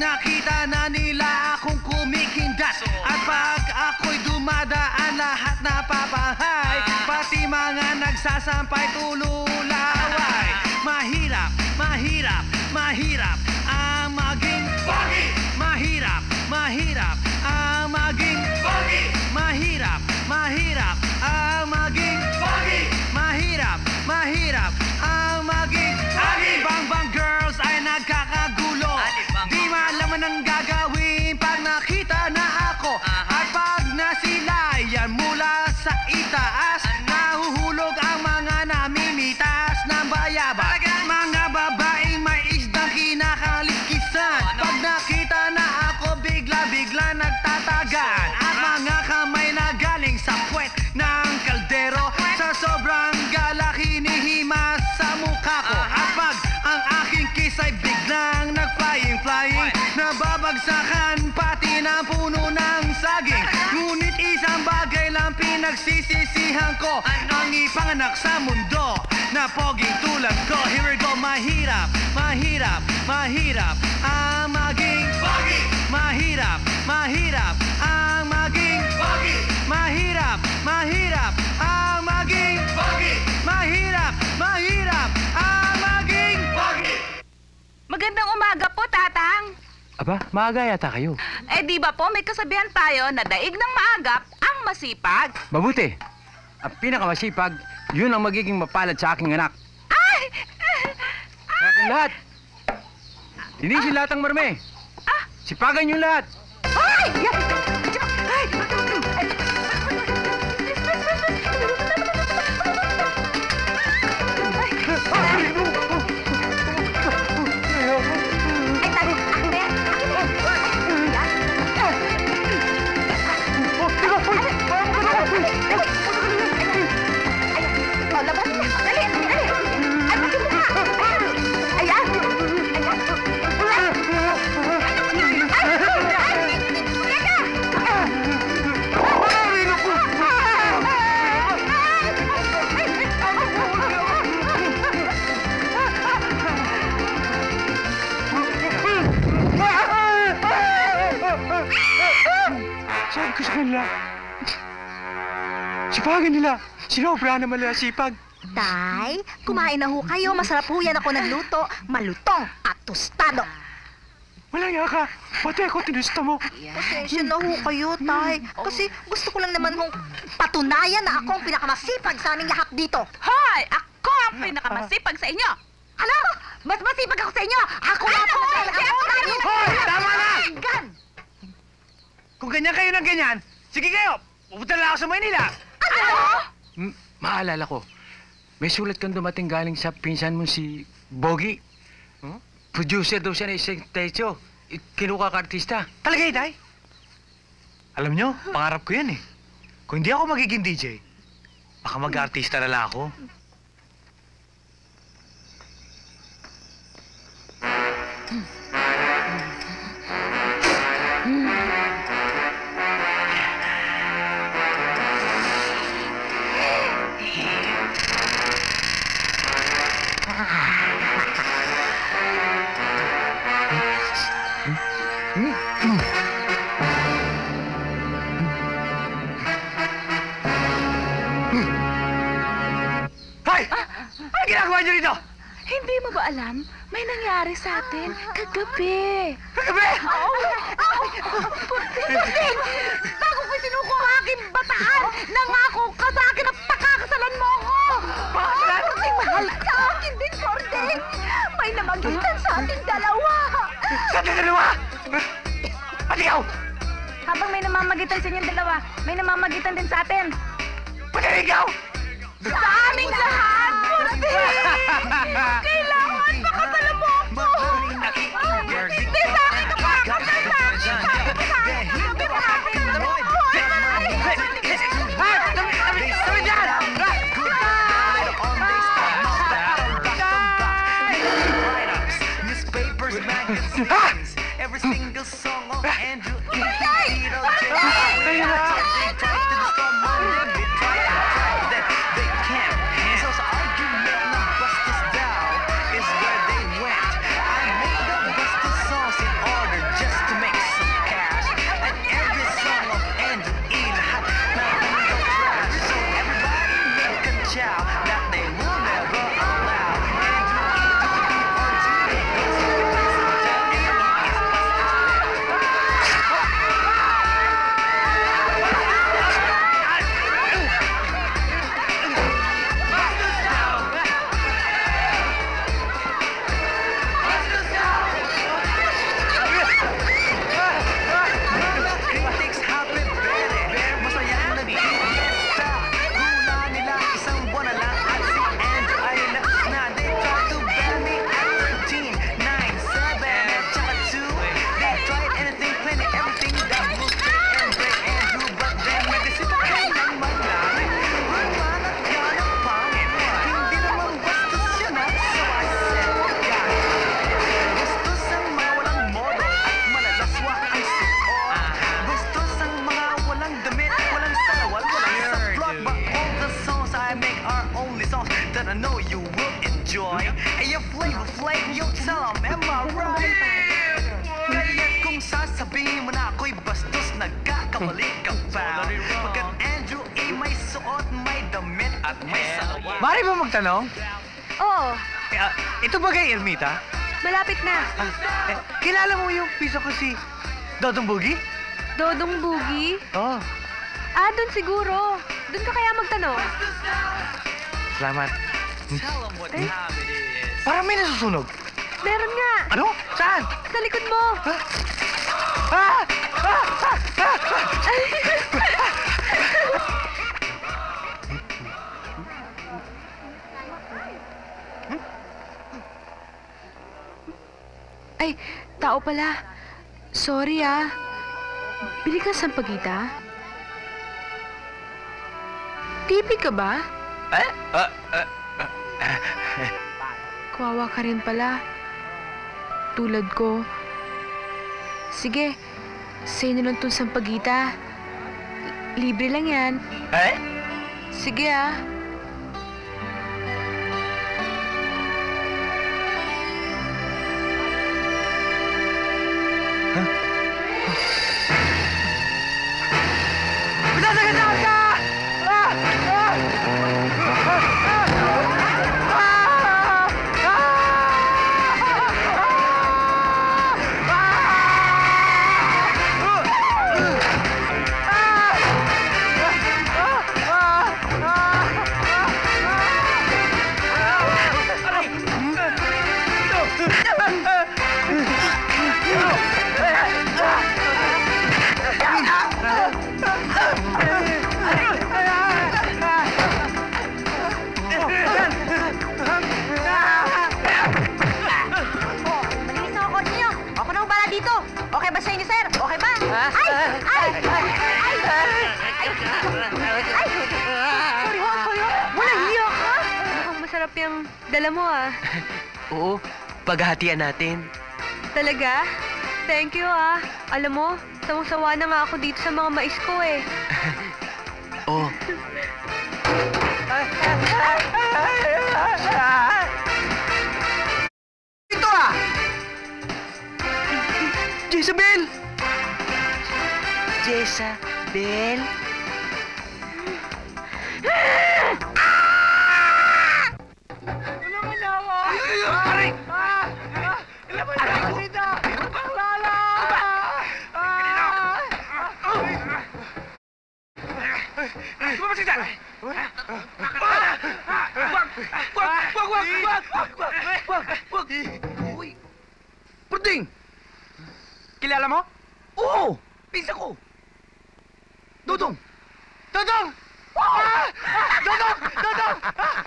nakita na nila akong kumikindat at pag ako'y dumadaan lahat napapahay, pati mga nagsasampay tululaway. Mahirap, mahirap, mahirap ang maging pogi. Mahirap, mahirap ang maging pogi. Mahirap, mahirap ang maging pogi. Mahirap, mahirap ang maging pogi. Bang-bang girls ay nagkakagulo, di malaman ang gagawin pag nakita na ako. At pag nasilayan mula sa itaas, nahuhulog ang mga namimitas ng bayabas. Mga babaeng may isdang kinakaliskisan, pag nakita na ako bigla-bigla nagtatagan. At mga kamay na galing sa puwet ng kaldero, sa sobrang galak hinihimas sa mukha ko. At pag ang aking kiss ay biglang nag-flying, nababagsakan pati ng puno ng saging. Ngunit isang bagay lang pinagsisisihan ko, ang ipanganak sa mundo na poging tulad ko. Here we go. Mahirap, mahirap, mahirap ang maging pogi. Mahirap, mahirap ang maging pogi. Mahirap, mahirap ang maging pogi. Mahirap, mahirap ang maging pogi. Magandang umaga po, Tatang. Aba, maaga yata kayo. Eh, di ba po may kasabihan tayo na daig ng maagap ang masipag? Mabuti. Ang pinakamasipag, yun ang magiging mapalad sa aking anak. Ay! Sa aking lahat. Linisin lahat ang marme. Sipagan yung lahat. Ay! Ay! Sabi ko sa kanila, sipagan nila. Sinobra naman nila sipag. Tay, kumain na ho kayo. Masarap ho yan ako nagluto. Malutong at tostado. Wala nga ka. Pati ako tinusta mo. Pasensya na ho kayo, Tay. Kasi gusto ko lang naman hong patunayan na ako ang pinakamasipag sa aming lahat dito. Hoy! Ako ang pinakamasipag sa inyo! Ano? Mas masipag ako sa inyo! Ako na po! Hoy! Tama na! Kung ganyan kayo ng ganyan, sige kayo, pupunta na ako sa Maynila. Ano? Maalala ko, may sulat kang dumating galing sa pinsan mo si Bogie. Producer daw siya na isang techo. Kinuha ka artista. Talaga, Itay? Alam nyo, pangarap ko yan eh. Kung hindi ako magiging DJ, baka mag-artista na lang ako. Hoy! Ano ginagawa niyo rito? Hindi mo ba alam? May nangyari sa atin kagabi. Kagabi! Purting! Bago ko sinuko ang aking bataan, nangako ka sa akin na pakakasalan mo ako! Pakakasalan? Purting, mahal ka sa akin din, Purting! May namagitan sa ating dalawa! Sa ating dalawa? At ikaw? Habang may namamagitan sa inyong dalawa, may namamagitan din sa atin. Pati ikaw? Sa aming lahat, Purting! Kailangan pakasalan mo ako! Hindi sa akin ka pakakasal sa akin! Sabi ko sa akin, kagabi pakakasalan mo ako! Sabi dyan! Newspapers, magazines, every single song of Andrew E. nagkamali ka pa. Pagkat Andrew A. may suot, may damit at may salawa. Mari ba magtanong? Oo, Ito ba kay Ermita? malapit na. Kilala mo yung piso ko si Dodong Bugi? Dodong Bugi? Oo. Doon siguro. Doon ka kaya magtanong? Salamat. Tell 'em what time it is. Parang may nasusunog. Meron nga. Ano? Saan? Sa likod mo. Ah! Ay, tao pala. Sorry Bili ka sampagita? Tipi ka ba? Kawawa ka rin pala. Tulad ko. Sige, sa'yo na lang tong sampagita. Libre lang yan. Sige Malinis na ang kotse niyo. Ako na ang bala dito. Okay ba sa inyo, sir? Okay ba? Walang hiyo ka? Mukhang masarap yung dala mo Oo, paghahatian natin. Talaga? Thank you Alam mo, sawang-sawa na nga ako dito sa mga mais ko Oh, Ito Jezabel! Jezabel? Puding! Kilala mo? Oo! Pinsa ko! Dodong! Dodong! Dodong! Dodong!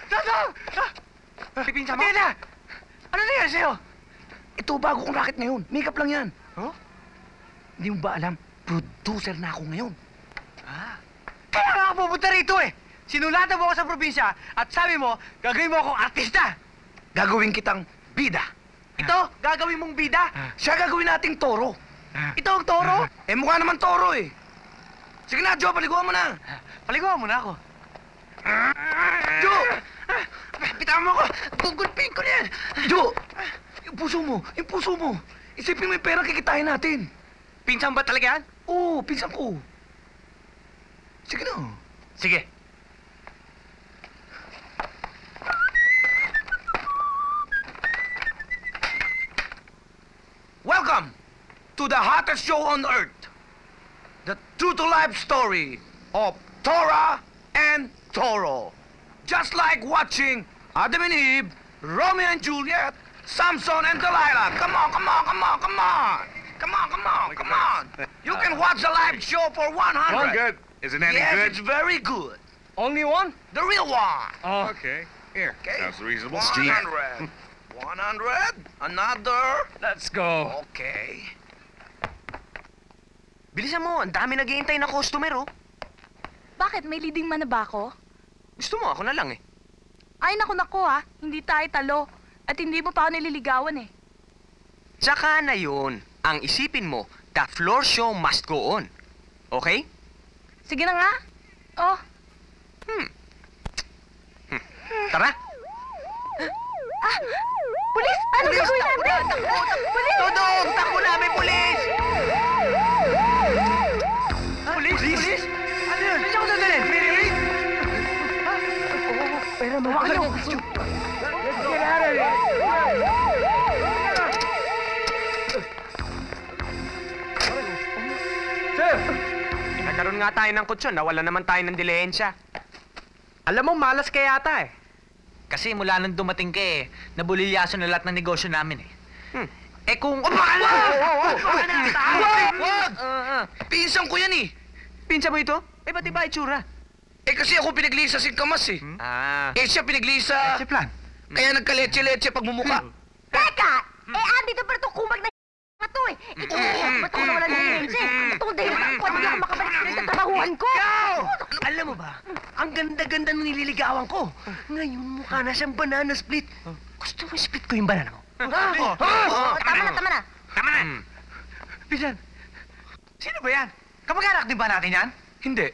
Dodong! Pinsa mo? Tina! Ano nangyari sa'yo? Ito, bago kong racket ngayon. Makeup lang yan. Huh? Hindi mo ba alam? Producer na ako ngayon. Kaya nga ako pupunta rito Sinulatan mo ako sa probinsya at sabi mo, gagawin mo akong artista. Gagawin kitang bida. Ito, gagawin mong bida. Siya gagawin nating toro. Ito ang toro. Mukha naman toro Sige na, Joe, paliguan mo na. Paliguan mo na ako. Joe! Pitawan mo ako. Gugulpin ko na yan. Joe! Yung puso mo. Isipin mo yung pera kikitain natin. Pinsan ba talaga yan? Oo, pinsan ko. Sige na. Sige. Welcome to the hottest show on earth. The true-to-life story of Tora and Toro. Just like watching Adam and Eve, Romeo and Juliet, Samson and Delilah. Come on. You can watch the live show for 100. Well, good. Is it any Yes, good? it's very good. Only one? The real one. Okay. Here. Okay. Sounds reasonable. 100. 100. Another. Let's go. Okay. Bilisan mo, ang dami naghihintay na customer, Bakit? May leading man na ba ako? Gusto mo, ako na lang Ay, naku, hindi tayo talo. At hindi mo pa ako nililigawan Tsaka na yun, ang isipin mo, the floor show must go on. Okay? Sige na nga. Oh, Tara! pulis! Ano gagawin natin? Pulis! Dodong! Takbo namin, pulis! Pulis! Nagkaroon nga tayo ng kutsyon, nawala naman tayo ng dilihensya. Alam mo, malas ka yata eh. Kasi mula nung dumating ka eh, nabulilyaso na lahat ng negosyo namin eh. Eh kung... Baka na! Wag! Pinsan ko yan eh. Pinsa mo ito? Eh, ba't iba itsura? Eh kasi ako pinaglisa si Kamas eh. Eh siya pinaglisa. Si Plan. Kaya nagkaletse-letse pagmumuka. Teka! Andito pa itong kumag na to eh. Ikaw, ba't ako nawalan ng lensya eh? Ito, dahil ako hindi ako makabalik sa trabahuan ko. Alam mo ba, ang ganda-ganda nung nililigawan ko. Ngayon mukha na siyang banana split. Gusto mo split ko yung banana mo? Tama na. Tama na! Pinsan, sino ba yan? Kamag-anak din ba natin yan? Hindi.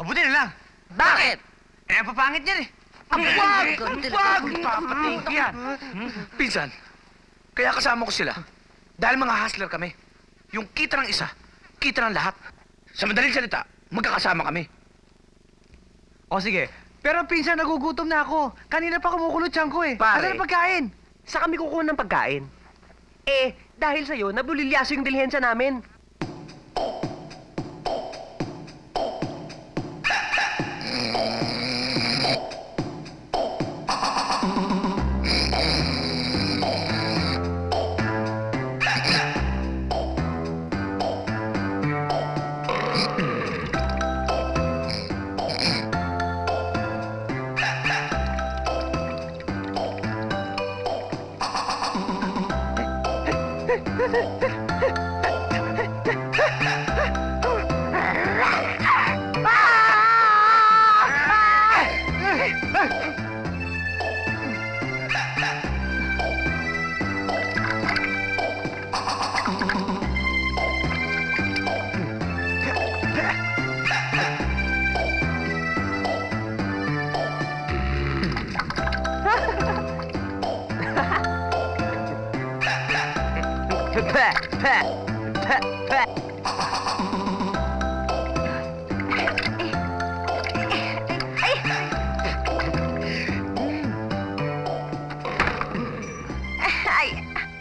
Mabuti na lang. Bakit? Eh, ang papangit niyan eh. Wag! Papating ko yan. Pinsan, kaya kasama ko sila. Dahil mga hustler kami. Yung kita ng isa, kita ng lahat. Sa madaling salita, magkakasama kami. O sige, pero pinsan nagugutom na ako. Kanina pa kumukulot siyang ko eh. Pare. Ano na pagkain? Sa kami kukuha ng pagkain. Eh, dahil sa'yo, nabulilyaso yung dilihensya namin.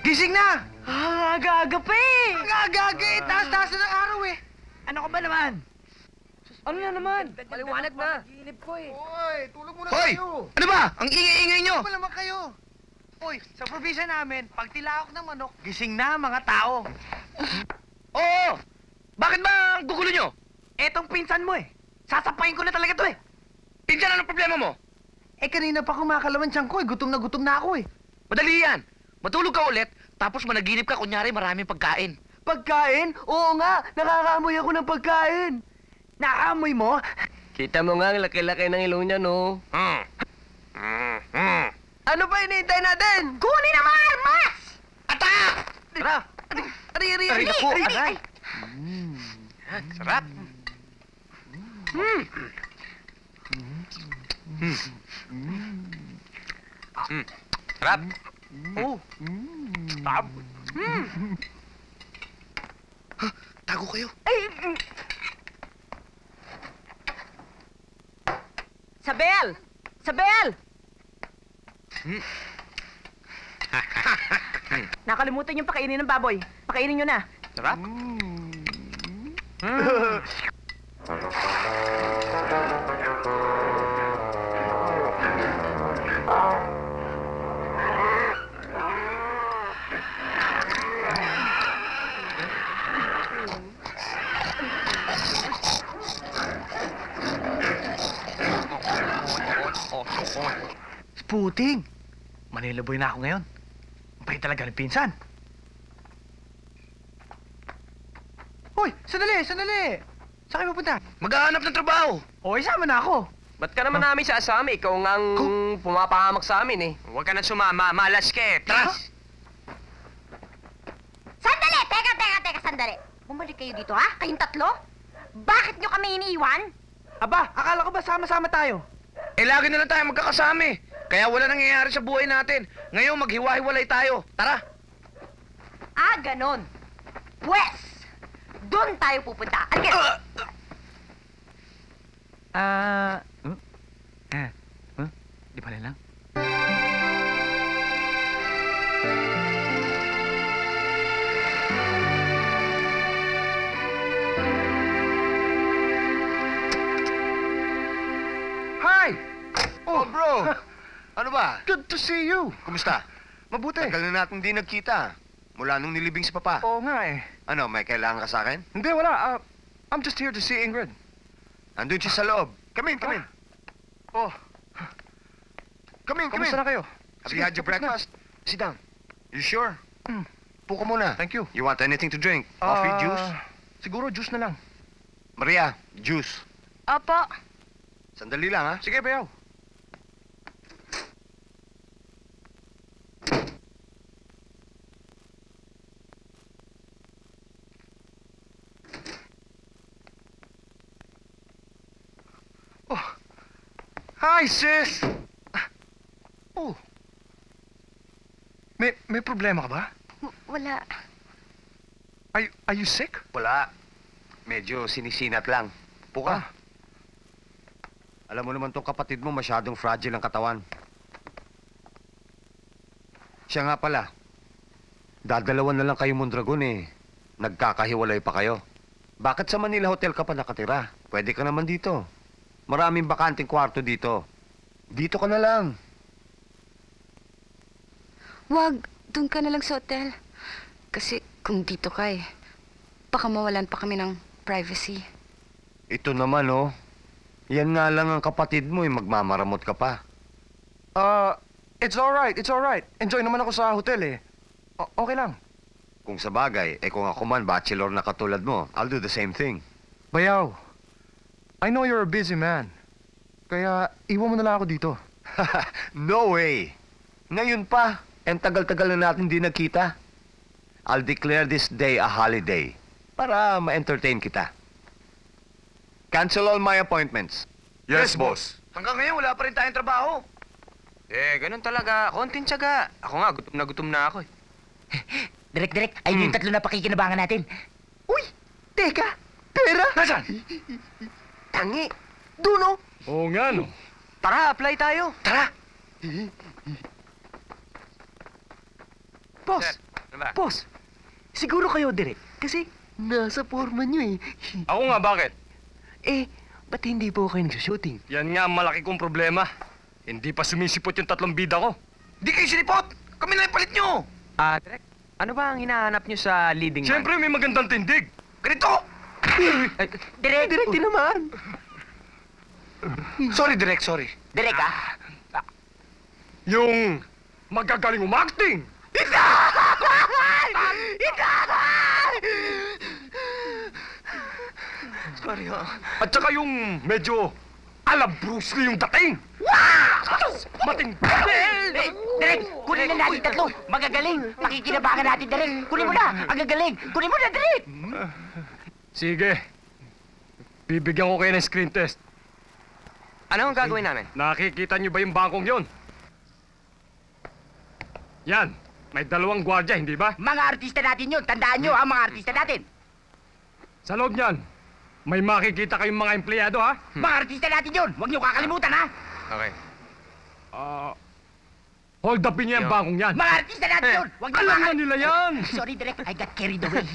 Gising na! Aga-aga pa eh! Ang aga-aga eh! Taas-taas na ng araw eh! Ano ka ba naman? Ano na naman? Maliwanag na. Hoy, tulog muna Hoy! Ano ba? Ang ingay-ingay nyo! Ano ba naman kayo? Hoy, sa probinsya namin, pag tilaok ng manok, gising na mga tao. Oo! Bakit ba ang gugulo nyo? Etong pinsan mo eh. Sasapayin ko na talaga to eh. Pinsan, anong problema mo? Eh kanina pa kumakalaman siyang ko eh. Gutom na ako eh. Madali yan. Matulog ka ulit, tapos managinip ka kunyari maraming pagkain. Pagkain? Oo nga, nakakaamoy ako ng pagkain. Nakaamoy mo? Kita mo nga ang laki-laki ng ilong niya, no? Ano pa hinihintay natin? Kunin ang mga armas! Atak! Tara! Ari, naku, aray. Sarap. Sarap. Tago kayo. Sabel! Sabel! Nakalimutan yung pakainin ng baboy. Pakainin nyo na. Sarap. Puting! Manilaboy na ako ngayon. Mabait talaga ng pinsan. Hoy, sandali! Saan kayo pupunta? Maghahanap ng trabaho. O, isama na ako. Ba't ka naman namin sasama? Ikaw nga ang pumapahamak sa amin eh. Huwag ka na sumama, malas ka eh. Tara! Sandali! Teka, sandali. Bumalik kayo dito, ha? Kayong tatlo? Bakit nyo kami iniiwan? Aba, akala ko ba sama-sama tayo? Eh lagi na lang tayo magkakasama eh. Kaya wala nangyayari sa buhay natin. Ngayon maghiwa-hiwalay tayo. Tara! Ah, ganon. Pwes, doon tayo pupunta. Alika! Di pala lang. Ano ba? Good to see you. Kumusta? Mabuti. Tagal na natin di nagkita. Mula nung nilibing si Papa. Oo nga eh. Ano, may kailangan ka sa akin? Hindi, wala. I'm just here to see Ingrid. Andun siya sa loob. Come in, come in. Oh, Come in, come in. kamusta na kayo? Have you had your Tapos na. breakfast? Sit down. You sure? Mm. Puko muna. Thank you. You want anything to drink? Coffee, juice? Siguro juice na lang. Maria, juice. Opo. Sandali lang, ha? Sige, bayaw. Oh. Hi, sis! Oh. May problema ka ba? Wala. Are you sick? Wala. Medyo sinisinat lang. Puka. Alam mo naman tong kapatid mo, masyadong fragile ang katawan. Siya nga pala. Dadalawan na lang kayo Mondragon eh. Nagkakahiwalay pa kayo. Bakit sa Manila Hotel ka pa nakatira? Pwede ka naman dito. Maraming bakanting kwarto dito. Dito ka na lang. Wag, doon ka na lang sa hotel. Kasi kung dito ka baka mawalan pa kami ng privacy. Ito naman oh. Yan nga lang ang kapatid mo eh. Magmamaramot ka pa. It's alright, it's alright. Enjoy naman ako sa hotel eh. Okay lang. Kung sa bagay, kung ako man bachelor na katulad mo, I'll do the same thing. Bayaw, I know you're a busy man. Kaya iwan mo na lang ako dito. No way! Ngayon pa, tagal-tagal na natin di nagkita. I'll declare this day a holiday para ma-entertain kita. Cancel all my appointments. Yes, boss. Hanggang ngayon, wala pa rin tayong trabaho. Ganun talaga. Konting tiyaga. Ako nga, gutom na ako eh. Direk, ayun yung tatlo na pakikinabangan natin. Uy! Teka! Pera! Nasaan? Tangi! Duno! Oo nga, no? Tara, apply tayo. Tara! Boss, Sir, ano ba? boss, siguro kayo, Direk. Kasi nasa forma nyo eh. Ako nga, bakit? Ba't hindi po kayo nagsushooting? Yan nga ang malaki kong problema. Hindi pa sumisipot yung 3 bida ko. Di kayo sinipot! Kami na yung palit nyo! Direk, ano ba ang hinahanap nyo sa leading man? Siyempre, may magandang tindig. Ganito! Direk din naman. Sorry, Direk, sorry. Direk, Yung magagaling umacting. Sorry, ha? At saka yung medyo ala Bruce Lee yung dating. Matindi. Direk, kunin na natin tatlo. Magagaling. Pakikinabangan natin, Direk. Kunin mo na. Ang gagaling. Kunin mo na, Direk. Sige. Bibigyan ko kayo ng screen test. Ano ang gagawin namin? Nakikita niyo ba yung bangkong yon? Yan. May 2 gwardiya, hindi ba? Mga artista natin yun. Tandaan nyo, mga artista natin. Sa loob niyan, may makikita kayong mga empleyado, ha? Mga artista natin yun. Huwag nyo kakalimutan, ha? Okay. Hold upin niyo yung Yo. bangkong yan. Mga artista natin yun. Huwag nyo Alam na kakalimutan. nila yan. Sorry, Direk. I got carried away.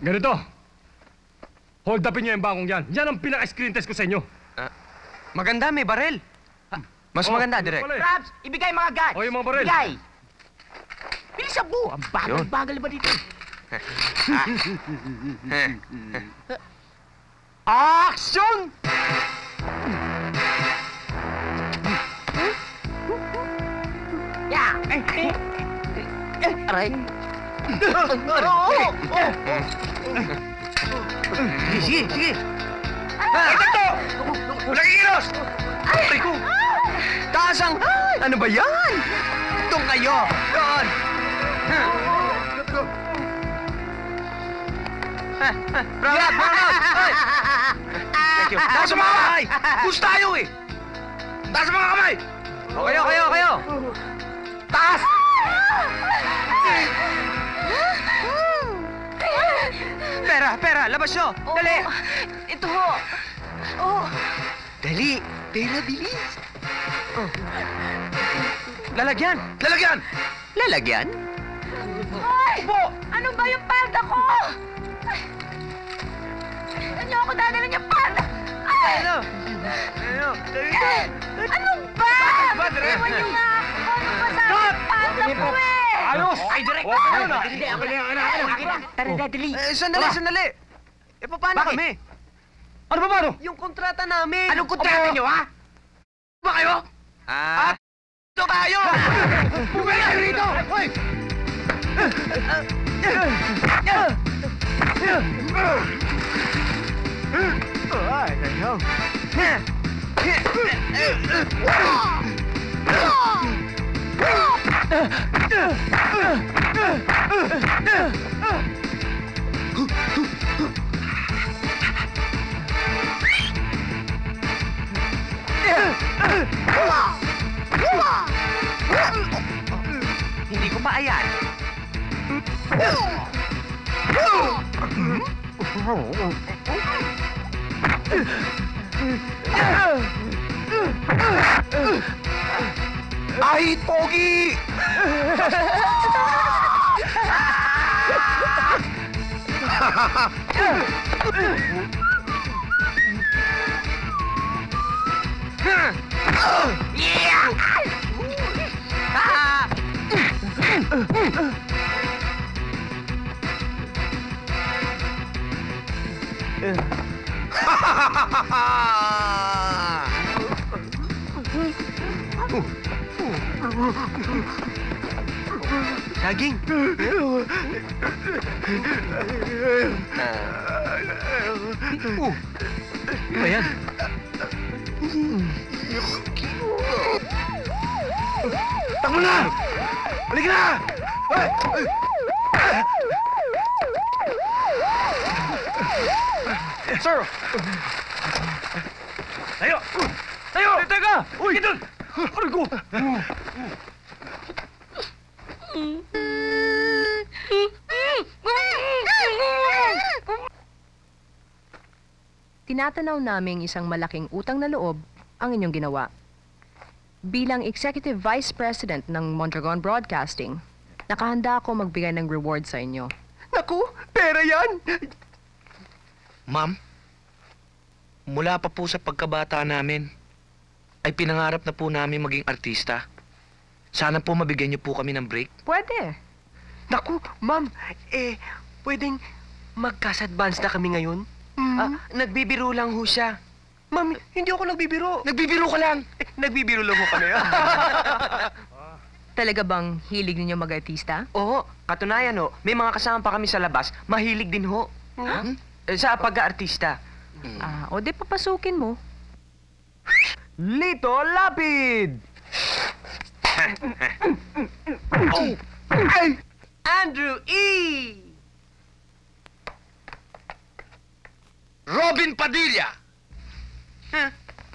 Ganito. Hold upin niyo yung bangkong yan. Yan ang pinaka-screen test ko sa inyo. Maganda, may barel. Mas Oh, maganda, ano Direk. pala eh. Raps, ibigay mga guys. O, yung mga baril. Ibigay. Bilisan mo. Ang bagal-bagal ba dito? Action! Yeah. Aray. Sige. Walang ilos! Ay ko! Taas ang... Ano ba yan? Doon kayo! Doon! Brown out! Ay! Thank you. Taas ang mga kamay! Gusto tayo eh! Taas ang mga kamay! Kayo! Taas! Pera! Labas nyo! Dali! Ito ho. Oh, Dali! Pera, bilis! Lalagyan! Lalagyan? ay! Ano ba yung palda ko? Saan niyo ako dadala yung palda? Ay! Ano? Ano ba? Iwan niyo nga ako. Ano ba sabi ko eh? Ayos! Ay, direct! Hindi, ako na yan. Tara, dali. Sandali. E, paano Bakit? kami? Ano ba paano? Yung kontrata namin. Anong kontrata nyo, ha? Ba kayo? Ito tayo! Bumalik kayo rito! Hoy! Ay, ayaw. Hindi ko pa ayan. Ay, Pogi! Saging. Ayan. Takbo na! Balik na! Sir! Tayo! Tayo! Teka! Uy! Ito! Aray ko! Tinatanaw naming isang malaking utang na loob ang inyong ginawa. Bilang Executive Vice President ng Mondragon Broadcasting, nakahanda ako magbigay ng reward sa inyo. Naku, pera yan! Ma'am, mula pa po sa pagkabata namin, ay pinangarap na po namin maging artista. Sana po mabigyan niyo po kami ng break. Pwede. Naku, ma'am, pwedeng magkas-advance na kami ngayon? Nagbibiro lang ho siya. Ma'am, hindi ako nagbibiro. Nagbibiro ka lang! Nagbibiro lang ho kami. Talaga bang hilig ninyo mag-artista? Oo, katunayan ho, may mga kasama pa kami sa labas, mahilig din ho. Sa pag-aartista. O di papasukin mo. Lito Lapid! Andrew E! Robin Padilla!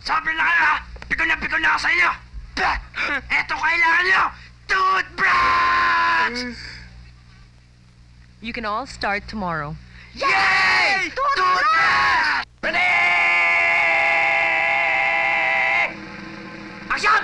Sabi na kayo, pikon na ako sa inyo! Eto kailangan nyo! Toothbrush! You can all start tomorrow. Yay! Toothbrush! Ready! Action!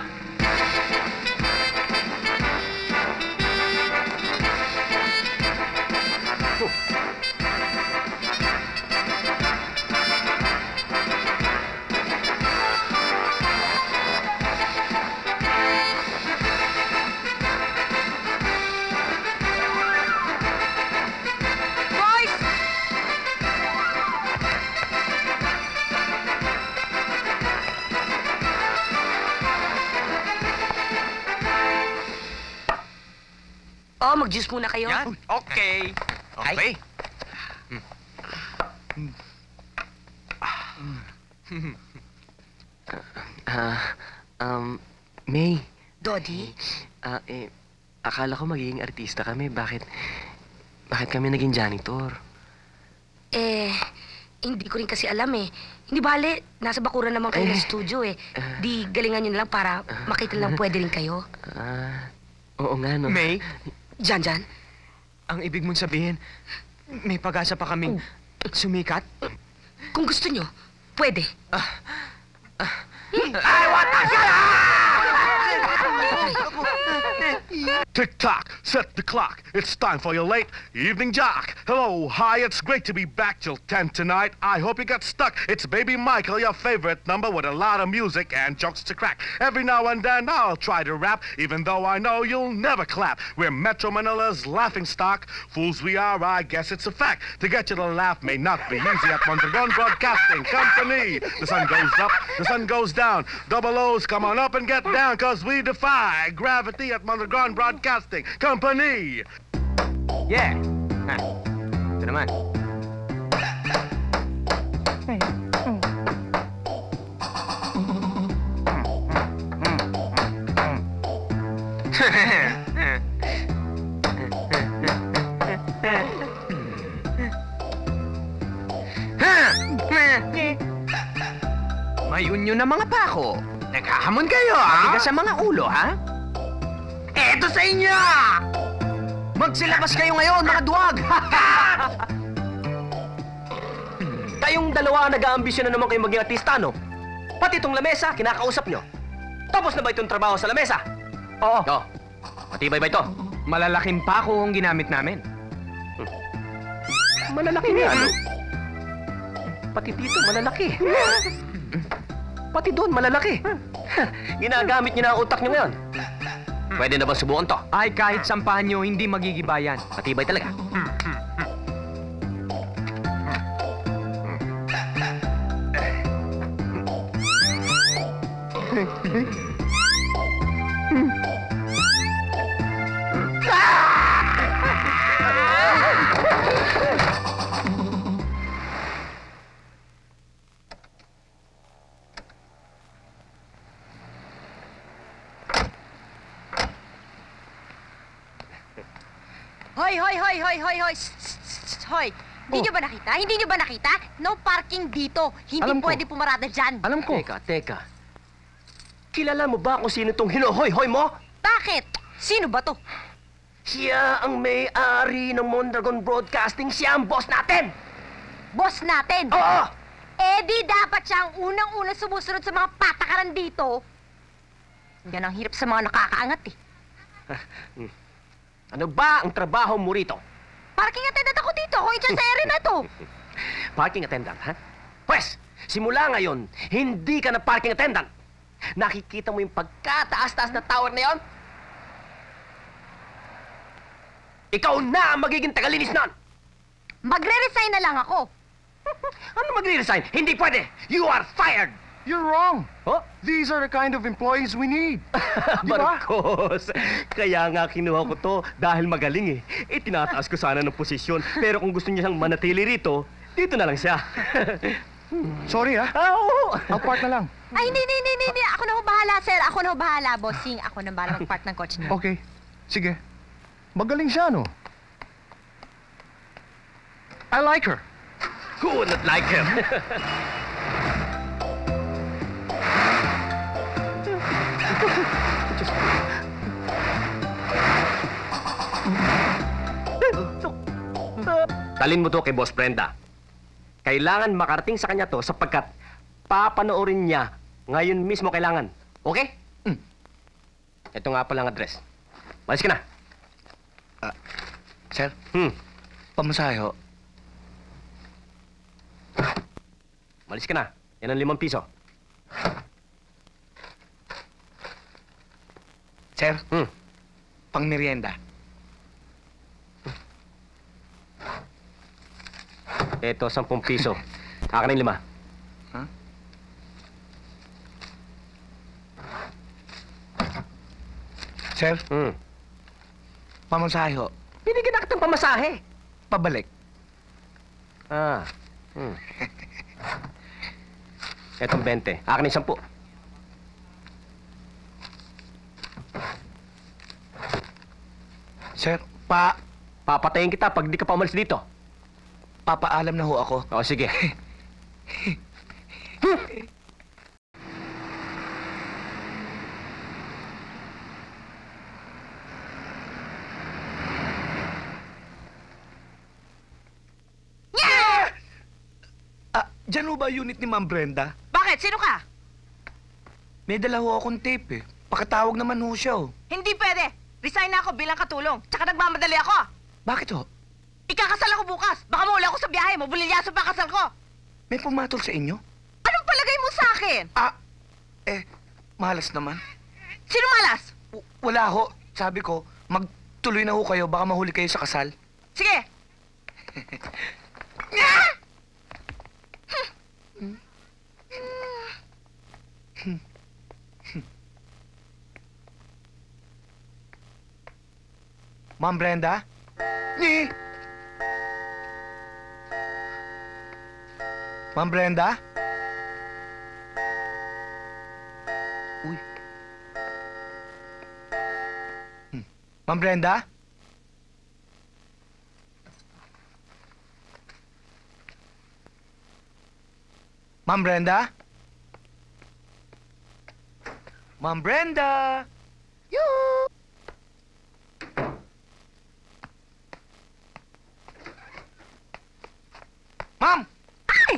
Oh, mag-juice muna kayo. Yan, okay. Okay. May, Dodi? akala ko magiging artista kami. Bakit kami naging janitor? Hindi ko rin kasi alam eh. Hindi bale, nasa bakuran naman kayo ng studio eh. Di galingan nyo na lang para makita lang pwede rin kayo. Oo nga, no? May, Jan. ang ibig mong sabihin, may pag-asa pa kaming sumikat? Kung gusto nyo, pwede. I want to Tick-tock, set the clock. It's time for your late evening jock. Hello, hi, it's great to be back till 10 tonight. I hope you got stuck. It's Baby Michael, your favorite number with a lot of music and jokes to crack. Every now and then I'll try to rap, even though I know you'll never clap. We're Metro Manila's laughing stock. Fools we are, I guess it's a fact. To get you to laugh may not be easy at Mondragon Broadcasting Company. The sun goes up, the sun goes down. Double O's, come on up and get down, cause we defy gravity at Mondragon Broadcasting Company. Yeah. Ha. Ito naman. Mayunyo na mga pako. Naghahamon kayo, ha? Matigas sa mga ulo, ha? Eto sa inyo! Magsilabas kayo ngayon, mga duwag! Kayong dalawa nag-aambisyon na naman kayong maging artista, no? Pati itong lamesa, kinakausap nyo. Tapos na ba itong trabaho sa lamesa? Oo. Oo. Matibay ba ito? Malalaking pako ang ginamit namin. Malalaki nga, ano? Pati dito, malalaki. Pati doon, malalaki. Ginagamit niyo na ang utak niyo ngayon. Pwede na bang subukan to? Ay, kahit sampahan nyo, hindi magigibayan. Matibay talaga. Hoy, hoy, hoy, hoy, hoy, hoy. Hoy. Hindi nyo ba nakita? Hindi nyo ba nakita? No parking dito. Hindi Alam ko. pwede pumarada dyan. Alam ko. Teka. Kilala mo ba kung sino tong hinuhoy-hoy mo? Bakit? Sino ba to? Siya ang may-ari ng Mondragon Broadcasting. Siya ang boss natin! Boss natin. Oo! Eh di dapat siya ang unang-unang sumusunod sa mga patakaran dito. Yan ang hirap sa mga nakakaangat eh. Ano ba ang trabaho mo rito? Parking attendant ako dito. Hoy, dyan sa area na to. Parking attendant, ha? Pwes, simula ngayon, hindi ka na parking attendant. Nakikita mo yung pagkataas-taas na tower na yon? Ikaw na ang magiging tagalinis nun! Magre-resign na lang ako. Ano magre-resign? Hindi pwede! You are fired! You're wrong. Oh? These are the kind of employees we need. Di ba? Marcos, kaya nga kinuha ko to dahil magaling eh. Itinataas ko sana ng posisyon, pero kung gusto niya siyang manatili rito, dito na lang siya. Sorry, ha? Oo! I'll park na lang. Ay, hindi. Ako na ho bahala, sir. Ako na ho bahala, bossing. Ako na bahala mag-park ng coach niyo. Okay. Sige. Magaling siya, no? I like her. Who would not like him? Talin mo to kay Boss Brenda. Kailangan makarating sa kanya to sapagkat papanoorin niya ngayon mismo kailangan. Okay? Ito nga pala ang address. Malis ka na. Sir, pamasahe ho. Malis ka na. Yan ang 5 piso. Sir, pang merienda. Ito, 10 piso. Akin ang 5. Huh? Sir, pamasahe ho. Binigyan na kitang pamasahe. Pabalik. Etong 20. Akin ang 10. Sir, Papatayin kita pag di ka pa umalis dito. papaalam na ho ako. O, sige. Diyan ho ba unit ni Ma'am Brenda? Bakit? Sino ka? May dala ho akong tape eh. Pakatawag naman ho siya oh. Hindi pwede. Resign na ako bilang katulong. Tsaka nagmamadali ako. Bakit ho? Ikakasal ako bukas. Baka mawala ako sa biyahe. Mabulilyaso pa kasal ko. May pumatol sa inyo? Anong palagay mo sa akin? Malas naman. Sino malas? Wala ho. Sabi ko, magtuloy na ho kayo, baka mahuli kayo sa kasal. Sige. Ma'am Brenda? Ni! Ma'am Brenda? Uy. Ma'am Brenda? Ma'am Brenda? Ma'am Brenda? Yoo! Ma'am! Ay!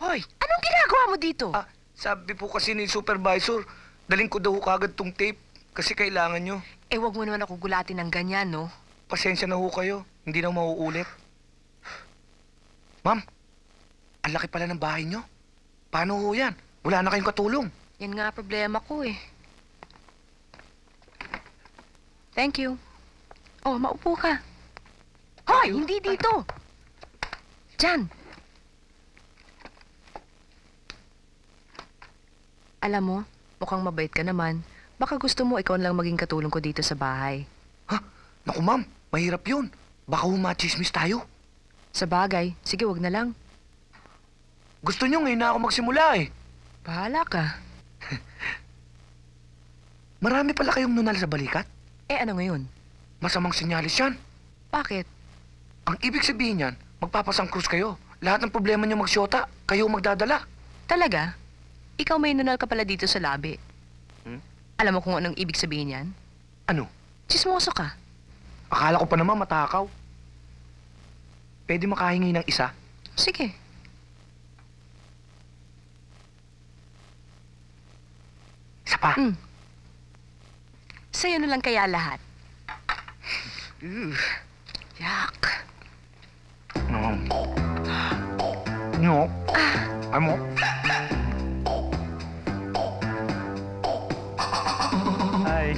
Hoy! Anong ginagawa mo dito? Sabi po kasi ni supervisor, daling ko daw kagad tong tape kasi kailangan nyo. Eh, wag mo naman ako gulatin ng ganyan, no? Pasensya na ho kayo, hindi na mauulit. Ma'am, ang laki pala ng bahay nyo. Paano ho yan? Wala na kayong katulong. Yan nga problema ko eh. Thank you. Oh, maupo ka. Hoy, hindi dito. Diyan. Alam mo, mukhang mabait ka naman. Baka gusto mo ikaw lang maging katulong ko dito sa bahay. Naku ma'am, mahirap yun. Baka humachismis tayo. Sa bagay, sige wag na lang. Gusto nyo ngayon na ako magsimula eh. Bahala ka. Marami pala kayong nunal sa balikat. Eh ano ngayon? Masamang sinyalis yan. Bakit? Ang ibig sabihin yan, magpapasang krus kayo. Lahat ng problema nyo magsyota, kayo magdadala. Talaga? Ikaw may nunal ka pala dito sa labi. Alam mo kung anong ibig sabihin yan? Ano? Chismoso ka. Akala ko pa naman matakaw. Pwede makahingi ng isa? Sige. Isa pa? Sa'yo na lang kaya lahat. Yak. No. Ano? Ay.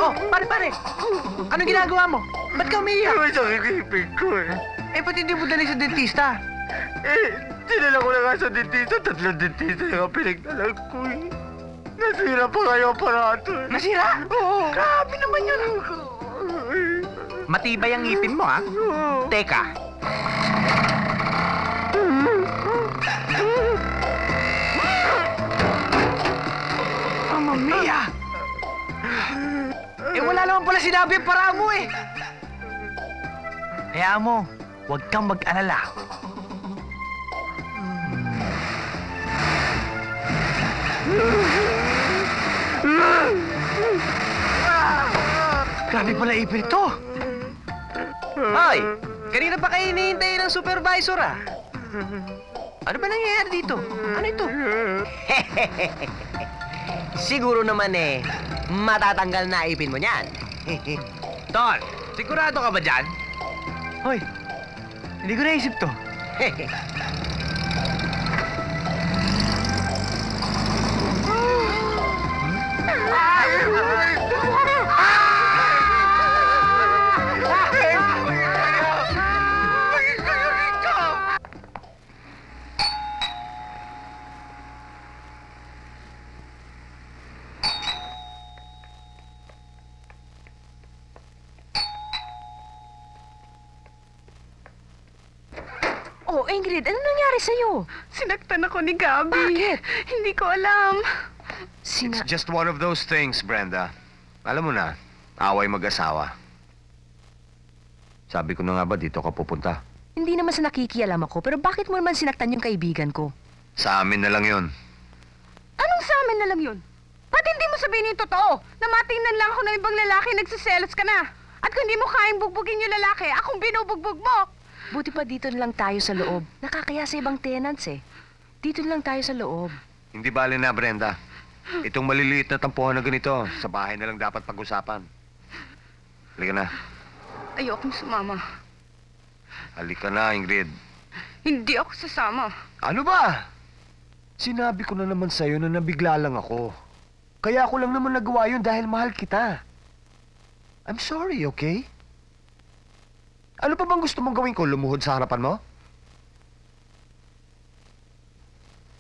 Oh, pare! Anong ginagawa mo? Ba't ka umiiyak? Masakit yung ipin ko eh. Eh, ba't hindi mo dali sa dentista? Dinala ko na nga sa dentista. 3 dentista yung pinagdalag ko eh. Nasira pa kayo aparato eh. Nasira? Oo. Grabe naman yun. Matibay ang ngipin mo, ha? Teka. Mamma mia! Eh, wala naman pala sinabi ang para mo eh. Kaya mo, huwag kang mag-alala. Grabe pala ipin ito. Hoy, kanina pa kayo hinihintay ng supervisor ah. Ano ba nangyayari dito? Ano ito? Siguro naman eh, matatanggal na ipin mo niyan. Tol, sigurado ka ba dyan? Hoy, hindi ko naisip to. Oh, Ingrid, ano nangyari sa'yo? Sinaktan ako ni Gabi. Bakit? Hindi ko alam. It's just one of those things, Brenda. Alam mo na, away mag-asawa. Sabi ko na nga ba dito ka pupunta? Hindi naman sa nakikialam ako, pero bakit mo naman sinaktan yung kaibigan ko? Sa amin na lang yon. Anong sa amin na lang yun? Ba't hindi mo sabihin yung totoo? Na matingnan lang ako ng ibang lalaki, nagsiselos ka na. At kung hindi mo kayang bugbugin yung lalaki, akong binubugbog mo. Buti pa dito na lang tayo sa loob. Nakakaya sa ibang tenants eh. Dito na lang tayo sa loob. Hindi bale na, Brenda. Itong maliliit na tampuhan na ganito, sa bahay na lang dapat pag-usapan. Halika na. Ayokong sumama. Halika na, Ingrid. Hindi ako sasama. Ano ba? Sinabi ko na naman sa'yo na nabigla lang ako. Kaya ako lang naman nagawa yun dahil mahal kita. I'm sorry, okay? Ano pa bang gusto mong gawin ko? Lumuhod sa harapan mo?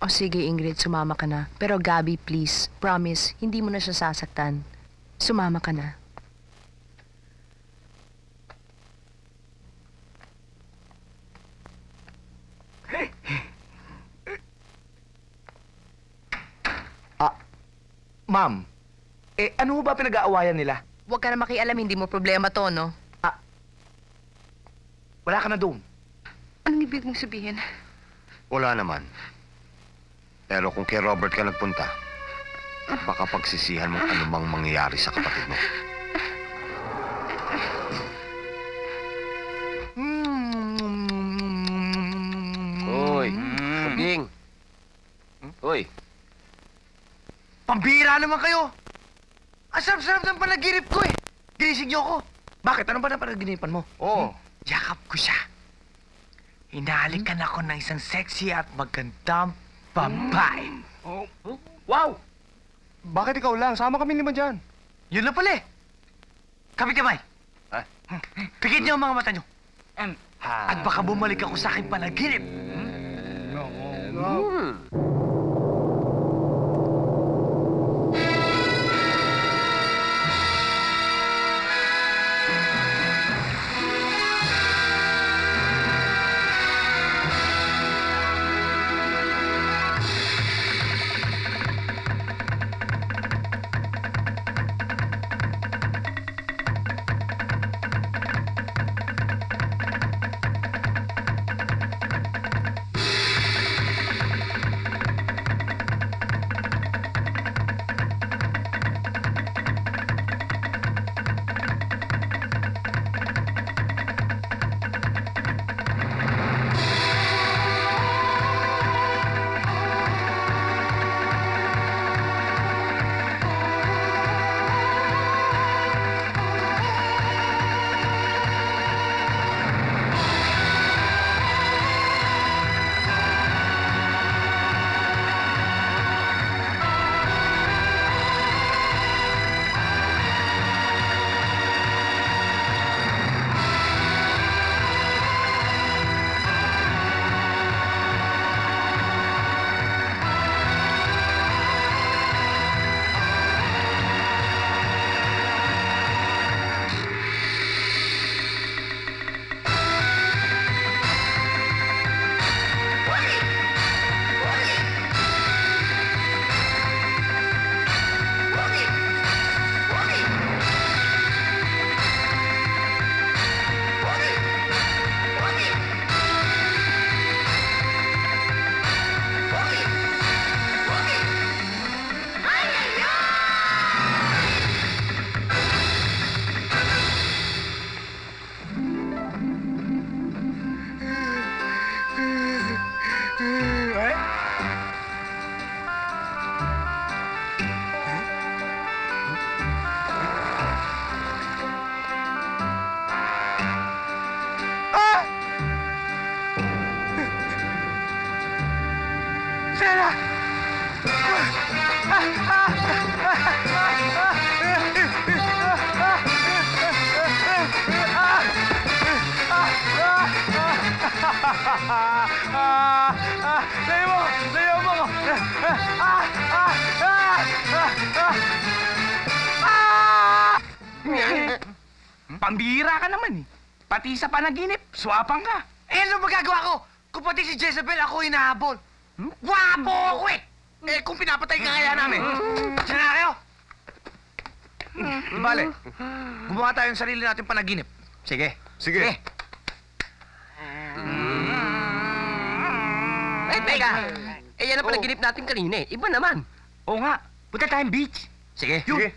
O sige Ingrid, sumama ka na. Pero Gabby, please, promise, hindi mo na siya sasaktan. Sumama ka na. Ma'am, ano ba pinag-aawayan nila? Huwag ka na makialam, hindi mo problema to, no? Wala ka na doon. Anong ibig mong sabihin? Wala naman. Pero kung kay Robert ka nagpunta, baka pagsisihan mo anumang mangyayari sa kapatid mo. Hoy, Paging. Hoy. Pambira naman kayo! Ang sarap-sarap ng panaginip ko eh! Ginising niyo ako! Bakit? Ano ba na panaginipan mo? Oo. Yakap ko siya. Hinahalikan ako ng isang sexy at magandang babae. Wow! Bakit ikaw lang? Sama kami lima dyan. Yun na pala eh. Kamay-kamay. Pikit niyo ang mga mata niyo. At baka bumalik ako sa aking panaginip. Layo mo ko! Pambihira ka naman eh. Pati sa panaginip, swapang ka. Ano magagawa ko? Kung pati si Jezebel ako hinahabol. Wapo ako eh! Kung pinapatay ka kaya namin. Diyan na kayo! Di bale, gumawa tayo ng sarili natin panaginip. Sige. Sige. Teka. Yan ang panaginip natin kanina eh. Iba naman. Oo nga. Punta tayong beach. Sige. Sige.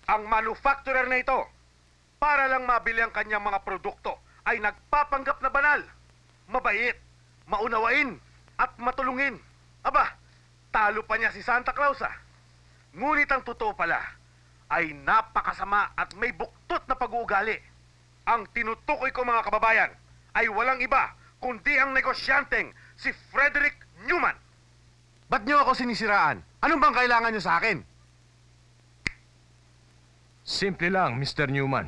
Ang manufacturer na ito, para lang mabili ang kanyang mga produkto, ay nagpapanggap na banal, mabait, maunawain, at matulungin. Aba, talo pa niya si Santa Claus ah. Ngunit ang totoo pala, ay napakasama at may buktot na pag-uugali. Ang tinutukoy ko mga kababayan, ay walang iba, kundi ang negosyanteng si Frederick Newman. Ba't niyo ako sinisiraan? Anong bang kailangan niyo sa akin? Simple lang, Mr. Newman.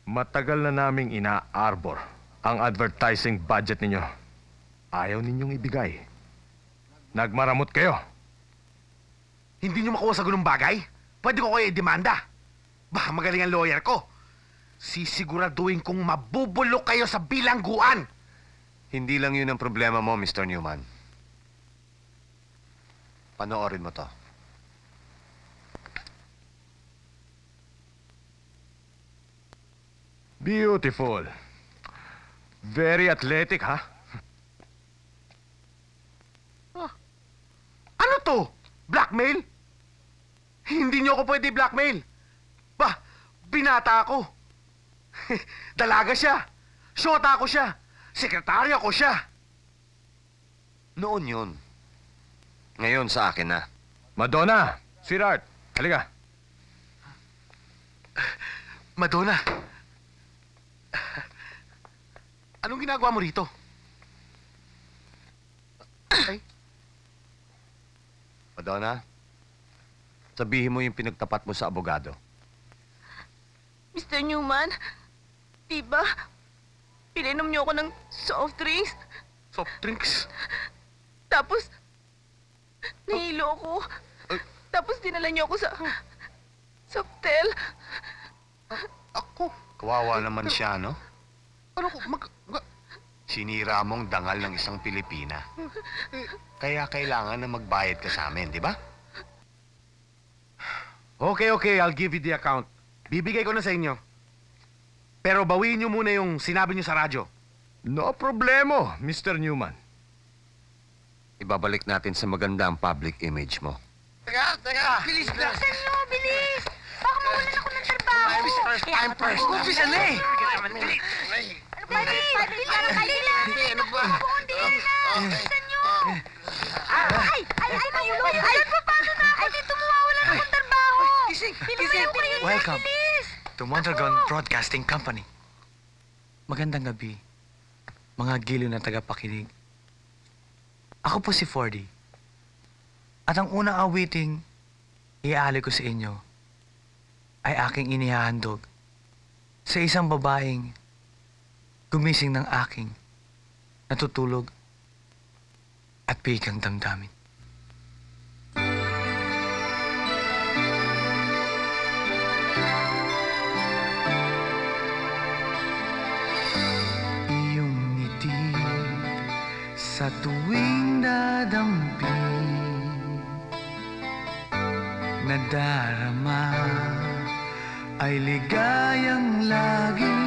Matagal na naming ina-arbor ang advertising budget ninyo. Ayaw ninyong ibigay. Nagmaramot kayo. Hindi niyo makuha sa ganung bagay? Pwede ko kayo i-demanda. Baka magaling ang lawyer ko. Sisiguraduhin kong mabubulok kayo sa bilangguan. Hindi lang yun ang problema mo, Mr. Newman. Panoorin mo to. Beautiful. Very athletic, ha? Ano to? Blackmail? Hindi niyo ako pwede blackmail. Bah, binata ako. Dalaga siya. Shota ko siya. Sekretarya ko siya. Noon yun. Ngayon sa akin na. Madonna, sweetheart, halika. Madonna. Anong ginagawa mo rito? Ay. Madonna, sabihin mo yung pinagtapat mo sa abogado. Mr. Newman, diba, pinainom niyo ako ng soft drinks? Soft drinks? Tapos, nahilo ako. Tapos dinala niyo ako sa hotel. Ako? Kawawa naman siya, no? Ano ko, sinira mong dangal ng isang Pilipina. Kaya kailangan na magbayad ka sa amin, di ba? Okay, I'll give you the account. Bibigay ko na sa inyo. Pero bawiin niyo muna yung sinabi niyo sa radyo. No problemo, Mr. Newman. Ibabalik natin sa maganda ang public image mo. Teka! Bilis na! Bilisan niyo, bilis! Baka mawalan ako ng trabaho. I'm first. Umpisa na eh! Bilis! Ano ba, bilis? Ano ba? Bilisan niyo! Ay, mahulog! Ay, paano na ako dito? Mawawalan akong trabaho! Bilisan niyo kayo, Welcome bilis! to Mondragon Broadcasting Company. Magandang gabi, mga giliw na tagapakinig. Ako po si Fordy. At ang unang awiting iaalay ko sa inyo ay aking inihahandog sa isang babaeng gumising ng aking natutulog at pigang damdamin. Iyong ngiti sa tuwing dadampi nadarama ay ligayang lagi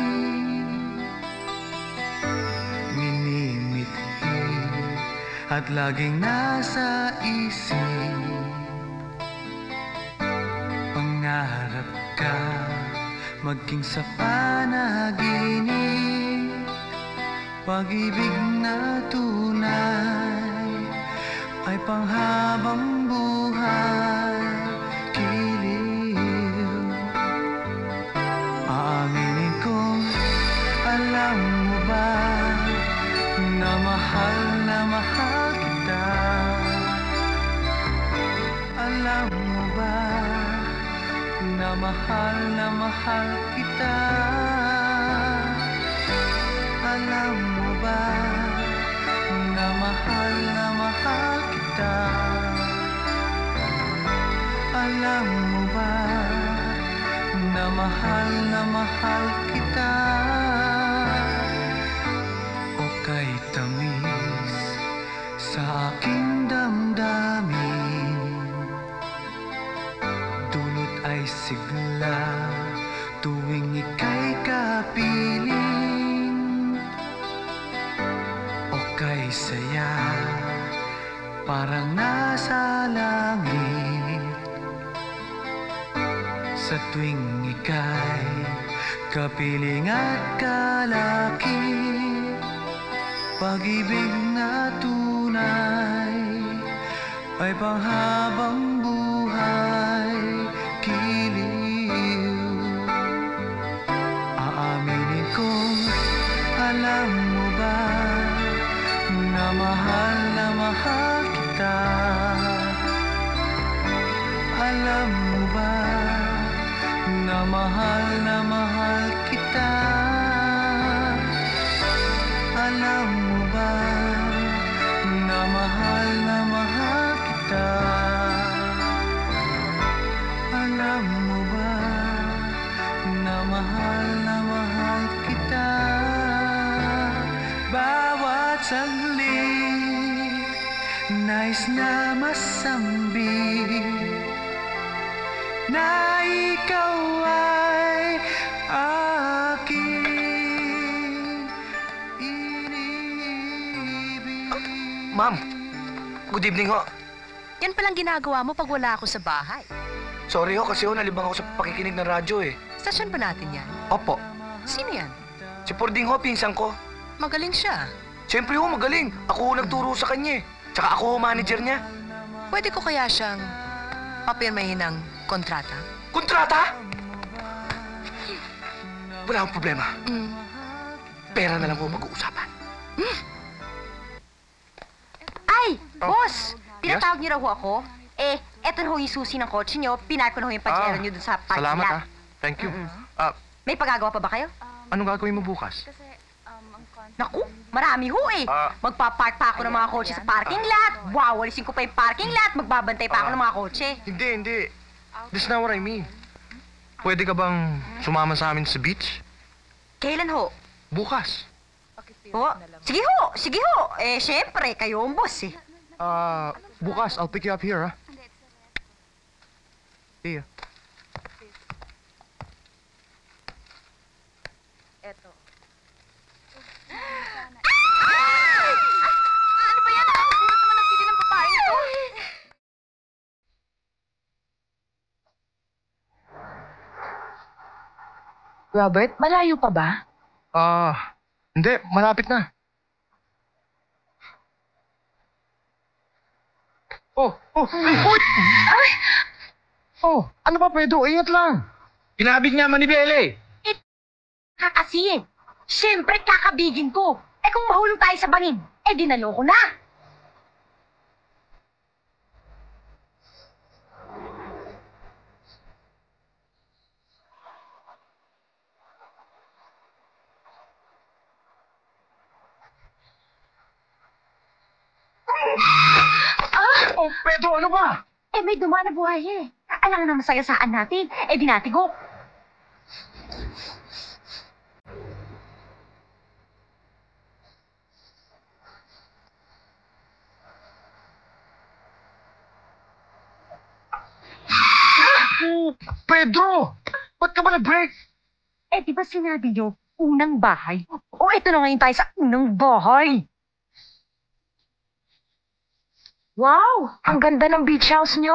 minimithi at laging nasa isip pangarap ka maging sa panaginip pag-ibig na tunay ay panghabang buhay kiliw aaminin kong alam mo ba na mahal kita alam mo ba na mahal kita alam mo ba na mahal kita alam mo ba na mahal kita o kay tamis sa aking damdamin dulot ay sigla tuwing ika'y kapiling o kay saya parang nasa langit sa tuwing ika'y kapiling at kalakip pag-ibig na tunay ay panghabang buhay kiliw aaminin kong alam mo ba na mahal kita alam mo ba na mahal kita alam mo ba na mahal kita alam mo ba na mahal kita bawat saglit nais na masambit na ikaw ay aking inibig. Ma'am, good evening ho. Yan palang ginagawa mo pag wala ako sa bahay. Sorry ho kasi ho, nalibang ako sa pakikinig ng radyo eh. Stasyon ba natin yan? Opo. Sino yan? Si Pording ho, pinsan ko. Magaling siya. Siyempre ho, magaling. Ako ho nagturo sa kanya eh. Tsaka ako ho manager niya. Pwede ko kaya siyang papirmahin ng kontrata? Kontrata? Wala akong problema. Pera na lang po mag-uusapan. Ay, Oh. boss! Yes? Tinatawag niyo raw ho ako. Eh, eto na ho yung susi ng kotse niyo. Pinark ko na ho yung pajero niyo dun sa parking Salamat lot. Thank you. May pagagawa pa ba kayo? Anong gagawin mo bukas? Naku, marami ho eh. Magpapark pa ako ng mga kotse sa parking lot. Wawalisin ko pa yung parking lot. Magbabantay pa ako ng mga kotse. Hindi. That's not what I mean. Pwede ka bang sumama sa amin sa beach? Kailan ho? Bukas. Ho? Sige ho. Eh, syempre, kayo ang boss eh. Bukas. I'll pick you up here, ha? See ya. Ano ba yan? Nakakagulat naman ang pili ng babaeng ito. Robert, malayo pa ba? Hindi. Malapit na. Ay! Ano pa, Pedro? Ingat lang. Pinabig niya manibele. Kakasin. Siyempre, kakabigin ko. Eh kung mahulog tayo sa bangin, eh dinalo ko na. Oh, Pedro, ano ba? Eh may dumaan na buhay eh. Alam na masayasaan natin, eh dinatigo. Pedro! Ba't ka ba nag-break? Eh di ba sinabi niyo, unang bahay? O eto na ngayon tayo sa unang bahay. Wow! Ang ganda ng beach house nyo.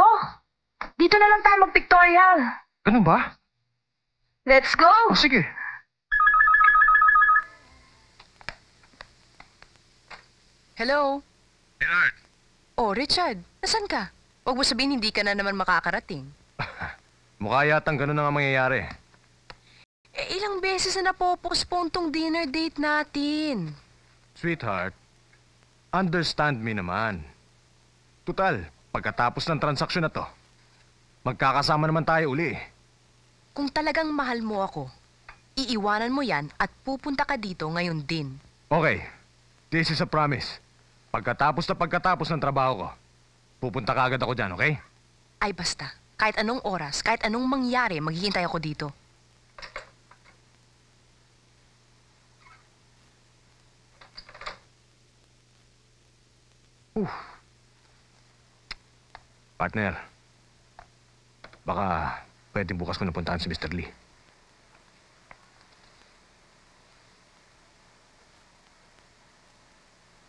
Dito na lang tayo mag-pictorial. Ganun ba? Let's go! Oh, sige. Hello? Leonard. Oh, Richard. Nasaan ka? Huwag mo sabihin hindi ka na naman makakarating. Mukha yatang ganun na nga mangyayari. Eh, ilang beses na napopostpone tong dinner date natin. Sweetheart, understand me naman. Tutal, pagkatapos ng transaksyon na to, magkakasama naman tayo uli. Kung talagang mahal mo ako, iiwanan mo yan at pupunta ka dito ngayon din. Okay, this is a promise. Pagkatapos ng trabaho ko, pupunta ka agad ako dyan, okay? Ay basta, kahit anong oras, kahit anong mangyari, maghihintay ako dito. Partner, baka pwedeng bukas ko napuntahan si Mr. Lee.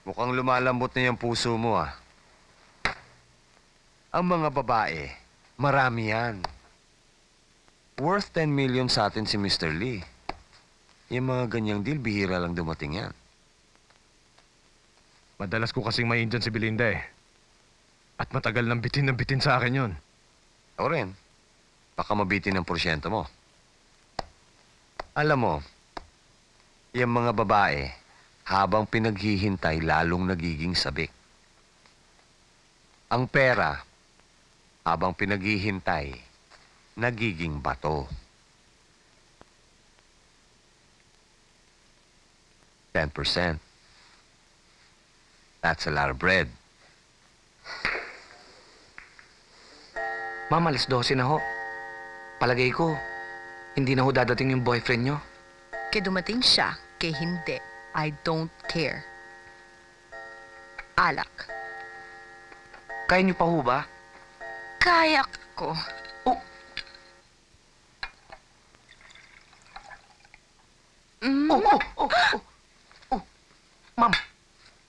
Mukhang lumalambot na yung puso mo, ah. Ang mga babae, marami yan. Worth 10 million sa atin si Mr. Lee. Yung mga ganyang deal, bihira lang dumating yan. Madalas ko kasing ma-Indian si Belinda eh. At matagal nang bitin sa akin yun. Ako rin. Baka mabitin ang porsyento mo. Alam mo, yung mga babae, habang pinaghihintay, lalong nagiging sabik. Ang pera, habang pinaghihintay, nagiging bato. 10%. That's a lot of bread. Ma'am, alas 12 na ho. Palagay ko, hindi na ho dadating yung boyfriend nyo. Kaya dumating siya, kaya hindi. I don't care. Alak. Kaya nyo pa ho ba? Kaya ko. Oh! Oh! Ma'am,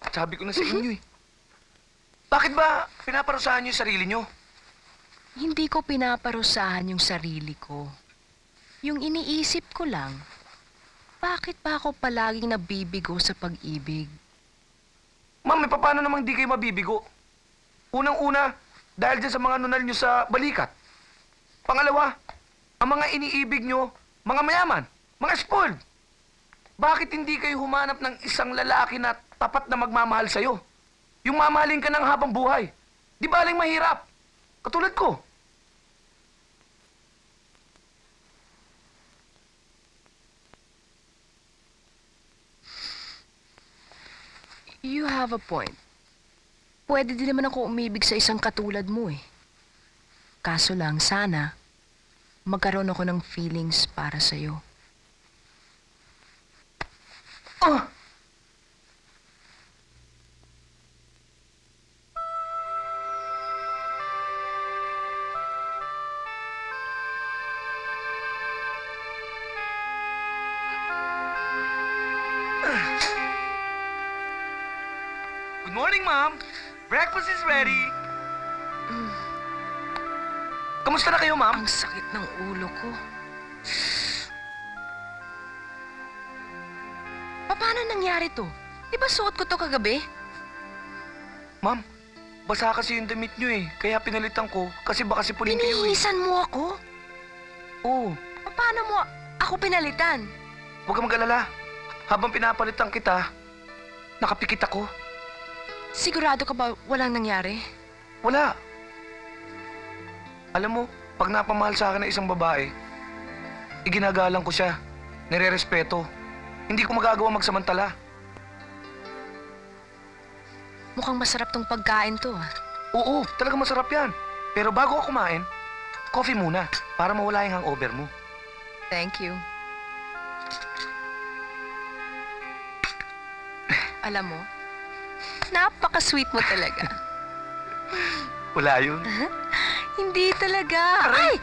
sabi ko na sa inyo eh. Bakit ba pinaparusahan nyo yung sarili nyo? Hindi ko pinaparusahan yung sarili ko. Yung iniisip ko lang, bakit ba ako palaging nabibigo sa pag-ibig? Ma'am, paano namang di kayo mabibigo? Unang-una, dahil dyan sa mga nunal nyo sa balikat. Pangalawa, ang mga iniibig nyo, mga mayaman, mga spoiled. Bakit hindi kayo humanap ng isang lalaki na tapat na magmamahal sa'yo? Yung mamahalin ka ng habang buhay. Di ba aling mahirap? Katulad ko. You have a point. Pwede din naman ako umibig sa isang katulad mo eh. Kaso lang, sana, magkaroon ako ng feelings para sa'yo. Ah! Good morning, Ma'am. Breakfast is ready. Kamusta na kayo, Ma'am? Ang sakit ng ulo ko. Paano nangyari to? Di ba suot ko to kagabi? Ma'am, basa kasi yung damit nyo eh. Kaya pinalitan ko kasi baka sipunin kayo eh. Pinihisan mo ako? Oo. Paano mo ako pinalitan? Huwag kang mag-alala. habang pinapalitan kita, nakapikit ako. Sigurado ka ba walang nangyari? Wala. Alam mo, pag napamahal sa akin ng isang babae, iginagalang ko siya, nire-respeto. Hindi ko magagawa magsamantala. Mukhang masarap tong pagkain to, ah. Oo, talaga masarap yan. Pero bago ako kumain, coffee muna para mawala yung hangover mo. Thank you. Alam mo, napaka-sweet mo talaga. Wala yun. Hindi talaga. Ay!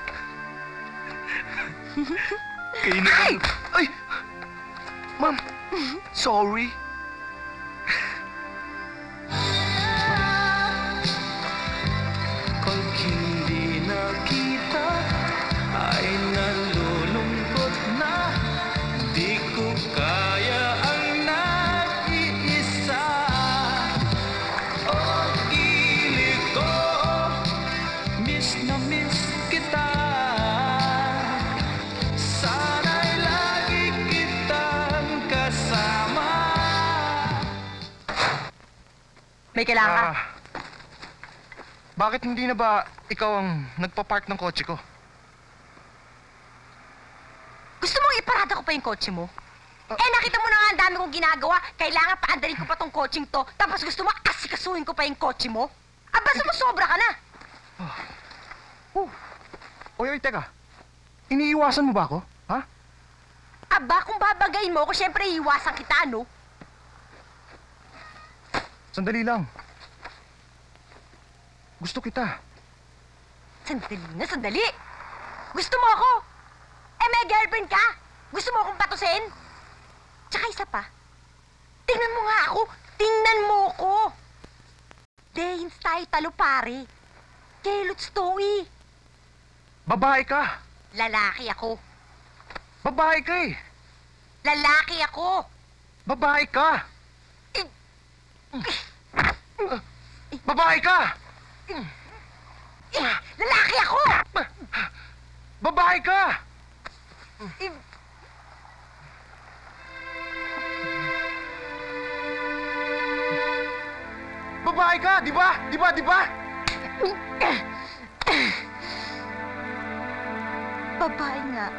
Kayo naman. Ay! Ay! Ma'am, sorry. Pag hindi nakita ay nalulungkot na. Di ko kaya ang nag-iisa. Oh, ilig ko, miss na miss kita. Sana'y lagi kitang kasama. May kailangan ka? Bakit hindi na ba ikaw ang nagpa-park ng kotse ko? Gusto mong iparada ko pa yung kotse mo? Nakita mo na nga ang dami kong ginagawa. Kailangan paandalin ko pa tong kotseng to. Tapos gusto mo asikasuhin ko pa yung kotse mo? Aba, sumusobra ka na. Oy, teka. Iniiwasan mo ba ako? Ha? Aba, kung babagayin mo ako, syempre iiwasan kita, no? Sandali lang. Gusto kita. Sandali. Gusto mo ako? May girlfriend ka? Gusto mo akong patusin? Tsaka isa pa. Tingnan mo nga ako. Tingnan mo ko. Dehins tayo talo, pare. Kelots to, eh. Babae ka. Lalaki ako. Babae ka eh. Lalaki ako. Babae ka. Babae ka. Lalaki ako. Babae ka. Babae ka, di ba? Di ba? Di ba? Babae nga.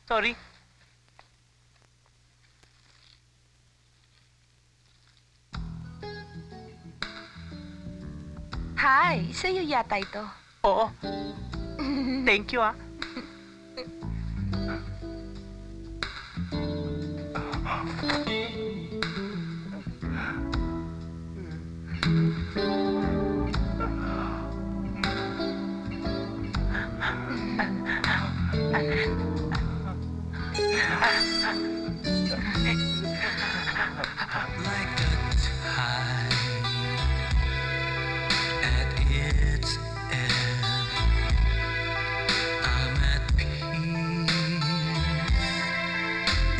Sorry. Hi, sa'yo yata ito. Oo. Thank you, ah. Like the tide at its end, I'm at peace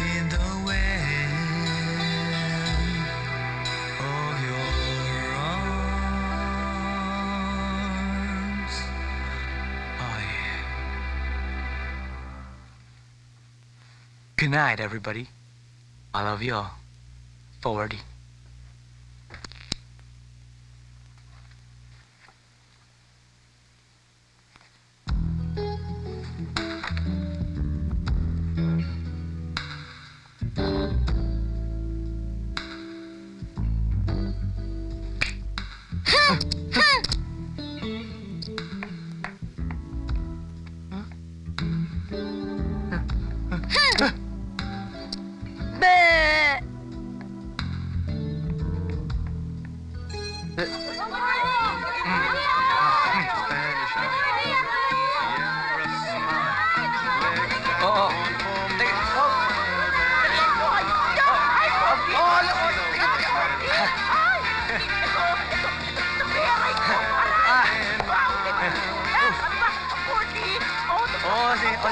in the wind of your arms. Oh yeah. Good night, everybody. I love you all. Forwardy.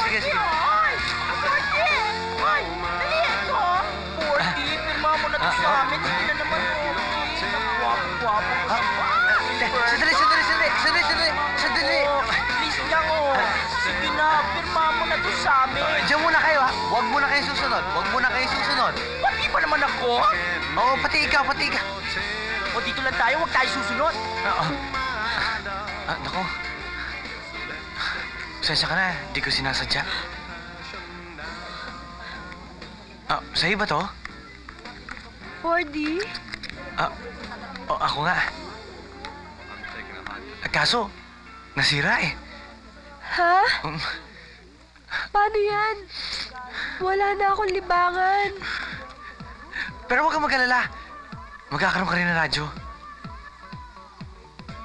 Sige. Hoy! Dali ito! 40, pirma mo na to sa amin. Hindi na naman 40. Huwag muna kayo susunod. Huwag muna kayo susunod. Pati pa naman ako? Oo, pati ikaw, pati ikaw. O dito lang tayo, huwag tayo susunod. Oo. Naku. Pasensya ka na, di ko sinasadya. Sa'yo ba to? 4D? Ako nga. Kaso, nasira eh. Ha? Paano yan? Wala na akong libangan. Pero huwag kang mag-alala. Magkakaroon ka rin ng radyo.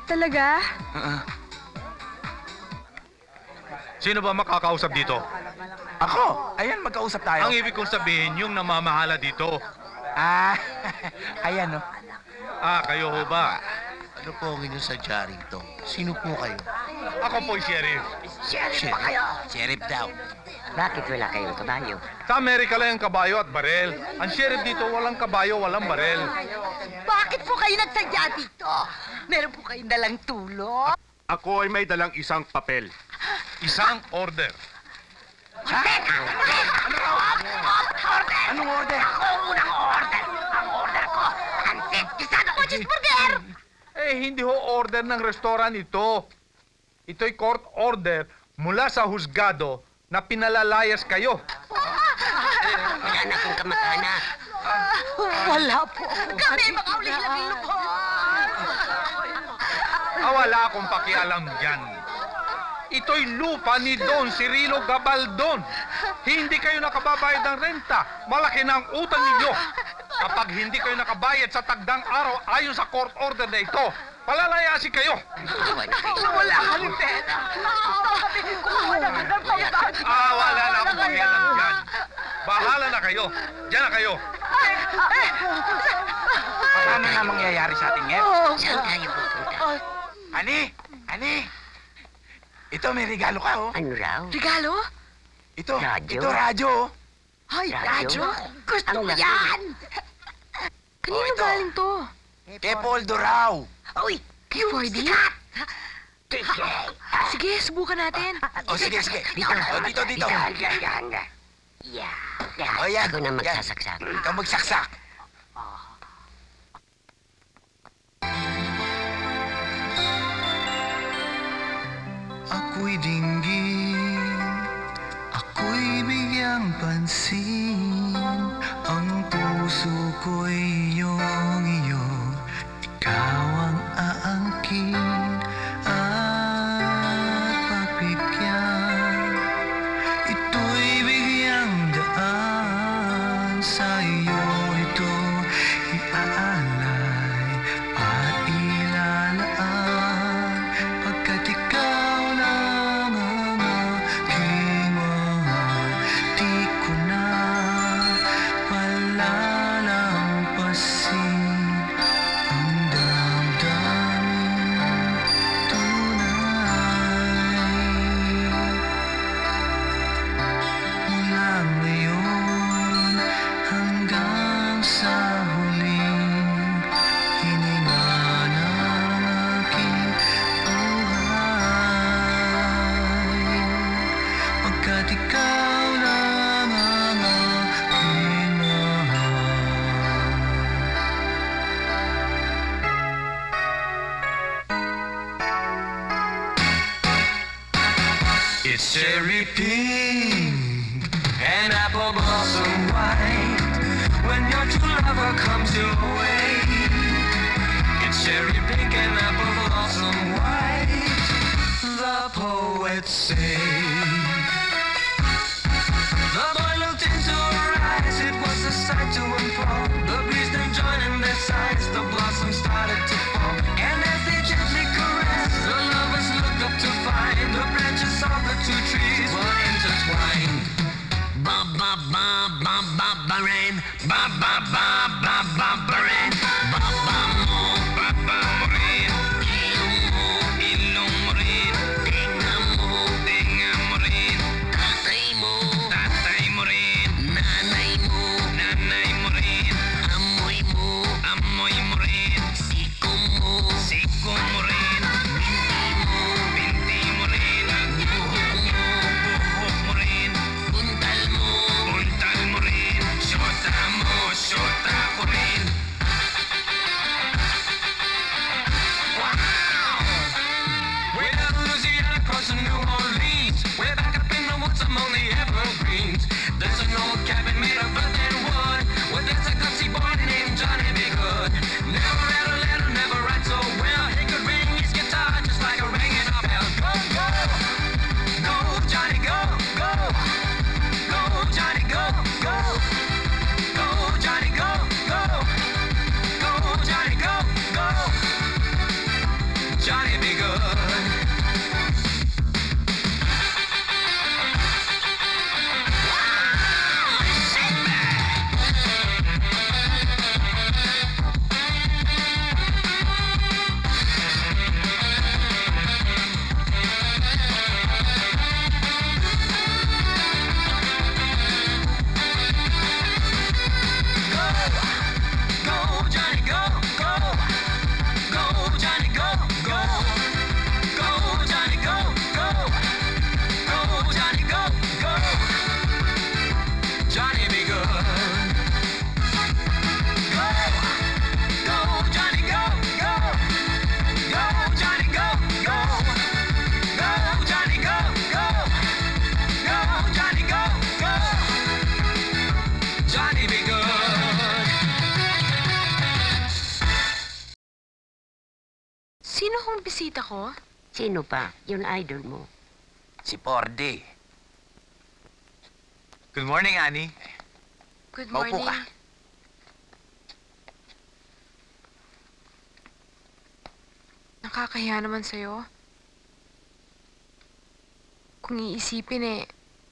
Talaga? Sino ba makakausap dito? Ako! Ayan, magkausap tayo. Ang ibig kong sabihin, yung namamahala dito. Ayan, no? Kayo ho ba? Ano po ang inyong sadya rito? Sino po kayo? Ako po'y sheriff. Sheriff pa kayo? Sheriff daw. Bakit wala kayong kabayo? Sa Amerika lang ang kabayo at barel. Ang sheriff dito, walang kabayo, walang barel. Bakit po kayo nagsadya dito? Meron po kayong dalang tulong? Ako ay may dalang isang papel. Isang order. Anong order? Ako unang order. Ang order ko, antipisado ko cheeseburger! Hindi ho order ng restaurant ito. Ito'y court order mula sa husgado na pinalalayas kayo. Wala na akong kamag-anak. Wala po. Kami mga uling-labing lubos. Wala akong pakialam dyan. Ito'y lupa ni Don Cirilo Gabaldon. Hindi kayo nakababayad ng renta. Malaki na ang utang ninyo. Kapag hindi kayo nakabayad sa tagdang araw ayon sa court order na ito, palalayasin kayo. Wala ka rin pera. Wala ka ng payag. Wala na akong pakialam dyan. Bahala na kayo. Diyan na kayo. Paano nga mangyayari sa ating ngayon? Saan tayo pupunta? Ani! Ito, may regalo ka, oh. Ano raw? Regalo? Ito, Radyo? ito, radyo, oh. Ay, Radyo? radyo? Gusto ko yan! Kanino ito. galing to? Kay Poldo raw. Uy! Kay 4D? Sige, subukan natin. Sige. Dito. Yeah. O, yan. Ako na Yan. magsasaksak. Ikaw magsaksak. Ako'y dinggin, ako'y bigyang pansin. Ang puso ko'y iyong-iyo, ikaw ang aangkin at pagbigyan. Ito'y bigyang daan, sa iyo ito iaalay at ilalaan. Pagkat ikaw lang ang aking mahal, di ko na palalampasin ang damdamin tunay. Mula ngayon hanggang sa huling hininga ng aking buhay, pagkat ikaw lang ang aking mahal. It's cherry pink and apple blossom white when your true lover comes your way. It's cherry pink and apple blossom white, the poets say. The boy looked into her eyes, it was a sight to enthrall. The bees they joined in their sighs, the blossoms started to fall. And as they gently caressed, the lovers looked up to find the branches of the two trees were intertwined. Ba ba ba ba ba ba rain, ba ba ba ba ba ba rain, ba ba mo ba ba rain, ilong mo rin, tinga mo rin. Orleans. Way back up in the woods among the evergreens. There's an old cabin made of earth and wood. Where there's a gutsy boy named Johnny B. Good. Never read a letter, never write so well. He could ring his guitar just like a ringing a bell. Go, go! Go, Johnny, go, go! Go, Johnny, go, go! Go, Johnny, go, go! Go, Johnny, go, go! Johnny be good. Sino hong bisita ko? Sino pa? Yung idol mo. Si Pordy. Good morning, Annie. Good Maupo morning. ka. Nakakahiya naman sa'yo. Kung iisipin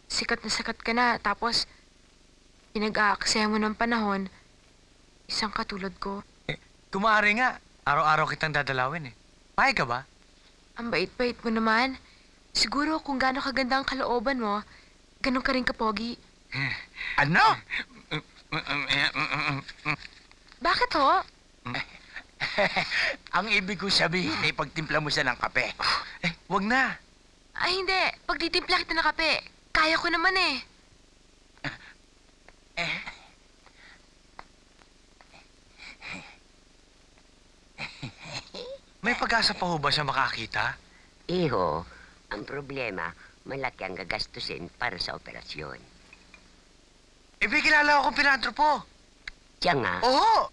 sikat na sikat ka na, tapos pinag-aaksaya mo ng panahon, isang katulad ko. Kumari nga. Araw-araw kitang dadalawin eh. Payag ka ba? Ang bait-bait mo naman. Siguro kung gaano kaganda ang kalooban mo, ganun ka rin kapogi. Ano? Bakit ho? Ang ibig ko sabihin ay pagtimpla mo siya ng kape. Wag na. Ay hindi, pag titimpla kita ng kape, kaya ko naman eh. May pag-asa pa ho ba siya makakita? Iho, ang problema, malaki ang gagastusin para sa operasyon. Kilala akong pilantropo. Siya nga? Oo!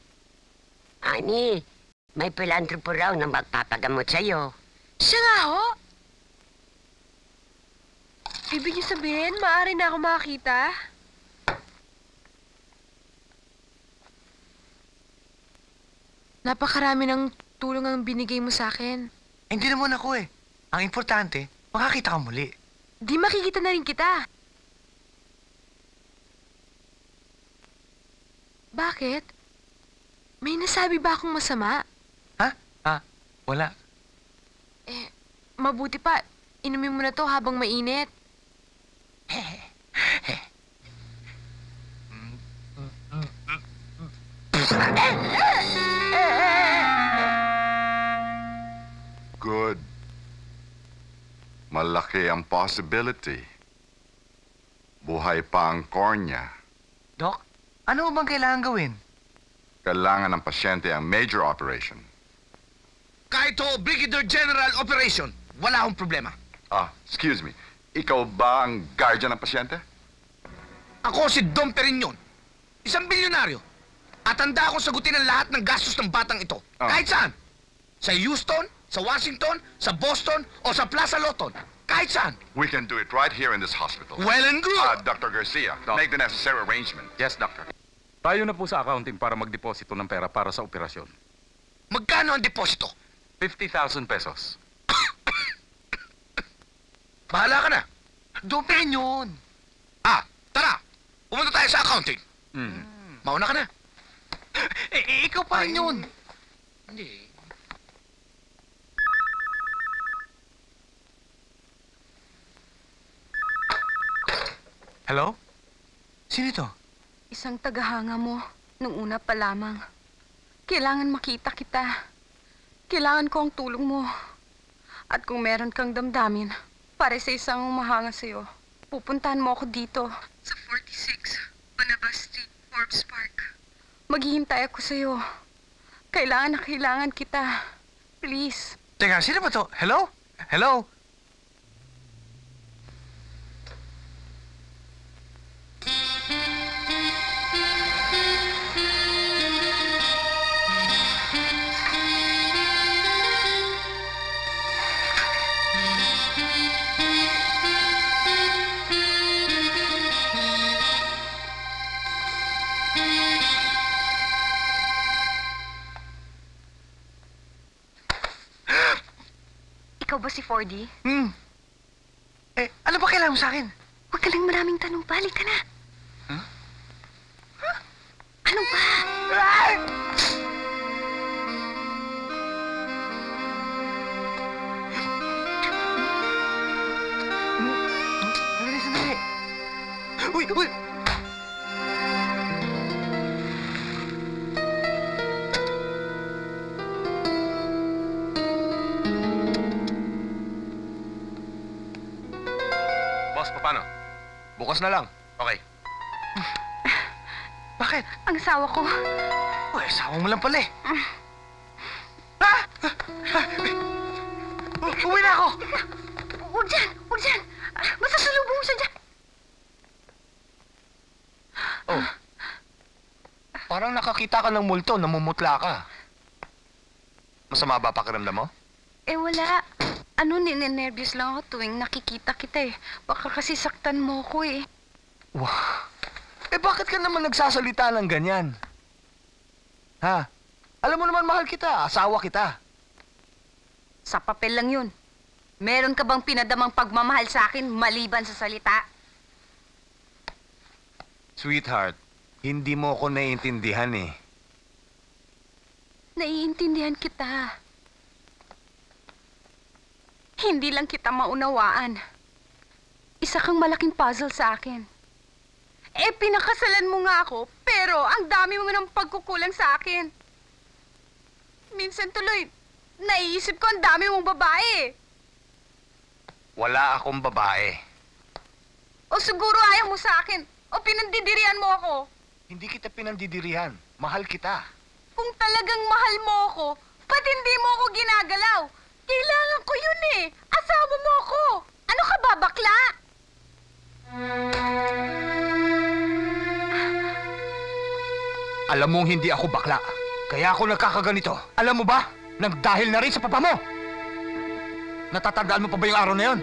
Ani, may pilantropo raw na magpapagamot sa'yo. Siya nga ho? Ibig niyo sabihin, maaari na ako makakita? Napakarami ng tulong ang binigay mo sa akin. Hindi naman ako eh. Ang importante, makakita ka muli. Di makikita na rin kita. Bakit? May nasabi ba akong masama? Wala. Mabuti pa. Inumin mo na to habang mainit. Good. Malaki ang possibility. Buhay pa ang cornea. Doc, ano bang kailangan gawin? Kailangan ng pasyente ang major operation. Kahit ho, Brigadier General Operation, wala akong problema. Excuse me. Ikaw ba ang guardian ng pasyente? Ako si Dom Perignon, isang bilyonaryo. At handa akong sagutin ang lahat ng gastos ng batang ito. Kahit saan. Sa Houston, sa Washington, sa Boston, o sa Plaza Loton. Kahit saan. We can do it right here in this hospital. Well and good. Dr. Garcia, make the necessary arrangement. Yes, Doctor. Tayo na po sa accounting para magdeposito ng pera para sa operasyon. Magkano ang deposito? 50,000 pesos. Bahala ka na. Dom Perignon. Tara. Pumunta tayo sa accounting. Mauna ka na. Ikaw pa rin yun. Hindi. Hello? Sino ito? Isang tagahanga mo nung una pa lamang. Kailangan makita kita. Kailangan ko ang tulong mo. At kung meron kang damdamin para sa isang umahanga sa'yo, pupuntahan mo ako dito. Sa 46, Barnabas Street, Forbes Park. Maghihintay ako sa'yo. Kailangan na kailangan kita. Please. Teka, sino ba to? Hello? Hello? 4D? Ano ba kailangan mo sa akin? Huwag ka lang maraming tanong. Balik ka na. Ano ba? Sandali. Uy! Boss, paano? Bukas na lang. Okay. Bakit? Ang asawa ko. Uy, asawa mo lang pala eh. Uwi na ako! Huwag dyan! Huwag dyan! Masasalubong siya dyan! Oh. Parang nakakita ka ng multo, namumutla ka. Masama ba pakiramdam mo? Eh wala. Ninenervyos lang ako tuwing nakikita kita eh. Baka kasi saktan mo ko eh. Wow. Bakit ka naman nagsasalita ng ganyan? Ha? Alam mo naman mahal kita, asawa kita. Sa papel lang yun. Meron ka bang pinadamang pagmamahal sa akin maliban sa salita? Sweetheart, hindi mo ako naiintindihan eh. Naiintindihan kita. Hindi lang kita maunawaan. Isa kang malaking puzzle sa akin. Pinakasalan mo nga ako, pero ang dami mo ng pagkukulang sa akin. Minsan tuloy, naiisip ko ang dami mong babae. Wala akong babae. O siguro ayaw mo sa akin, o pinandidirihan mo ako. Hindi kita pinandidirihan. Mahal kita. Kung talagang mahal mo ako, ba't hindi mo ako ginagalaw? Kailangan ko yun eh. Asawa mo ako. Ano ka ba, bakla? Alam mong hindi ako bakla. Kaya ako nagkakaganito. Alam mo ba? Nagdahil na rin sa papa mo. Natatandaan mo pa ba yung araw na yon?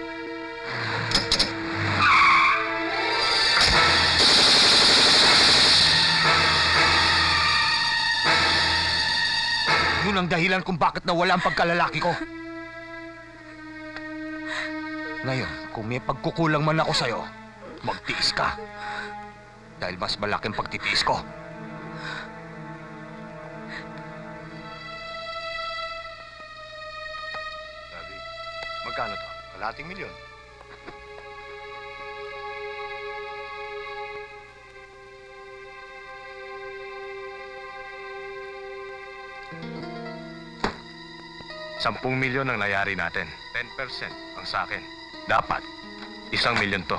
Yun ang dahilan kung bakit nawala ang pagkalalaki ko. Ngayon, kung may pagkukulang man ako sa'yo, magtiis ka. Dahil mas malaking pagtitiis ko. Sabi, magkano to? Kalating milyon. $10 milyon ang nayari natin. 10% ang sa akin. Dapat, $1 milyon to.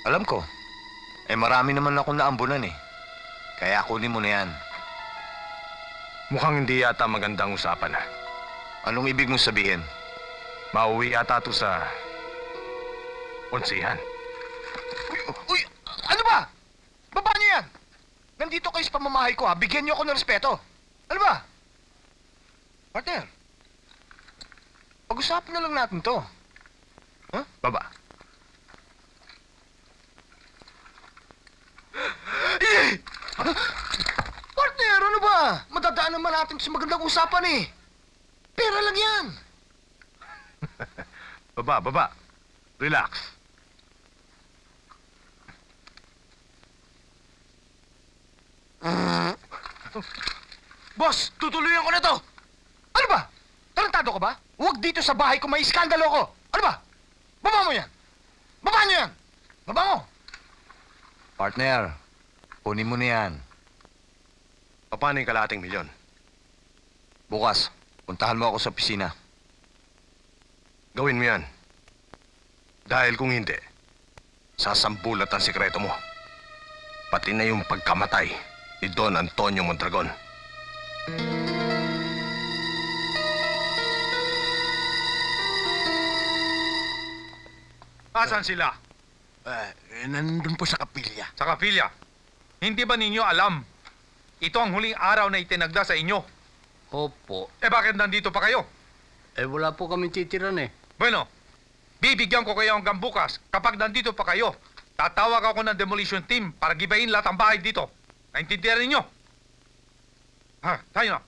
Alam ko. Marami naman akong naambunan eh. Kaya kunin mo na yan. Mukhang hindi yata magandang usapan ha. Anong ibig mong sabihin? Mauwi yata to sa... Ponsihan. Uy! Ano ba? Baba niyo yan! Nandito kayo sa pamamahay ko ha. Bigyan niyo ako ng respeto. Ano ba? Partner, pag-usapan na lang natin to. Huh? Baba. Partner, ano ba? Madadaan naman natin sa magandang usapan eh. Pera lang yan. Baba. Relax. Boss, tutuloyan ko na to. Ano ba? Tarantado ka ba? Huwag dito sa bahay ko may iskandalo ko. Ano ba? Baba mo yan. Baba niyo yan. Baba mo. Partner, kunin mo na yan. Paano yung kalahating milyon? Bukas, puntahan mo ako sa opisina. Gawin mo yan. Dahil kung hindi, sasambulat ang sikreto mo. Pati na yung pagkamatay ni Don Antonio Mondragon. Asan sila? Nandun po sa kapilya. Sa kapilya? Hindi ba ninyo alam? Ito ang huling araw na itinagda sa inyo. Opo. Bakit nandito pa kayo? Wala po kami titiran eh. Bueno, bibigyan ko kayo hanggang bukas. Kapag nandito pa kayo, tatawag ako ng demolition team para gibayin lahat ang bahay dito. Naintindihan ninyo? Tayo na.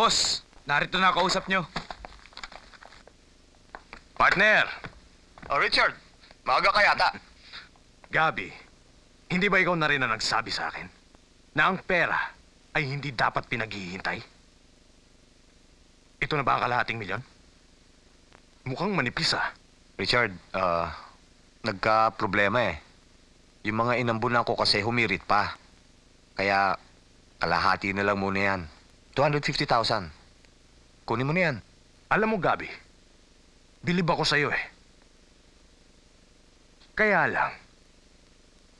Boss, narito na kausap nyo. Partner! Oh, Richard, maaga ka yata. Gabi, hindi ba ikaw na rin ang nagsabi sa akin na ang pera ay hindi dapat pinaghihintay? Ito na ba ang kalahating milyon? Mukhang manipis ah. Richard, nagka-problema eh. Yung mga inambunan ko kasi humirit pa. Kaya, kalahati na lang muna yan. 250,000. Kunin mo na yan. Alam mo, Gabi, bilib ako sa'yo eh. Kaya lang,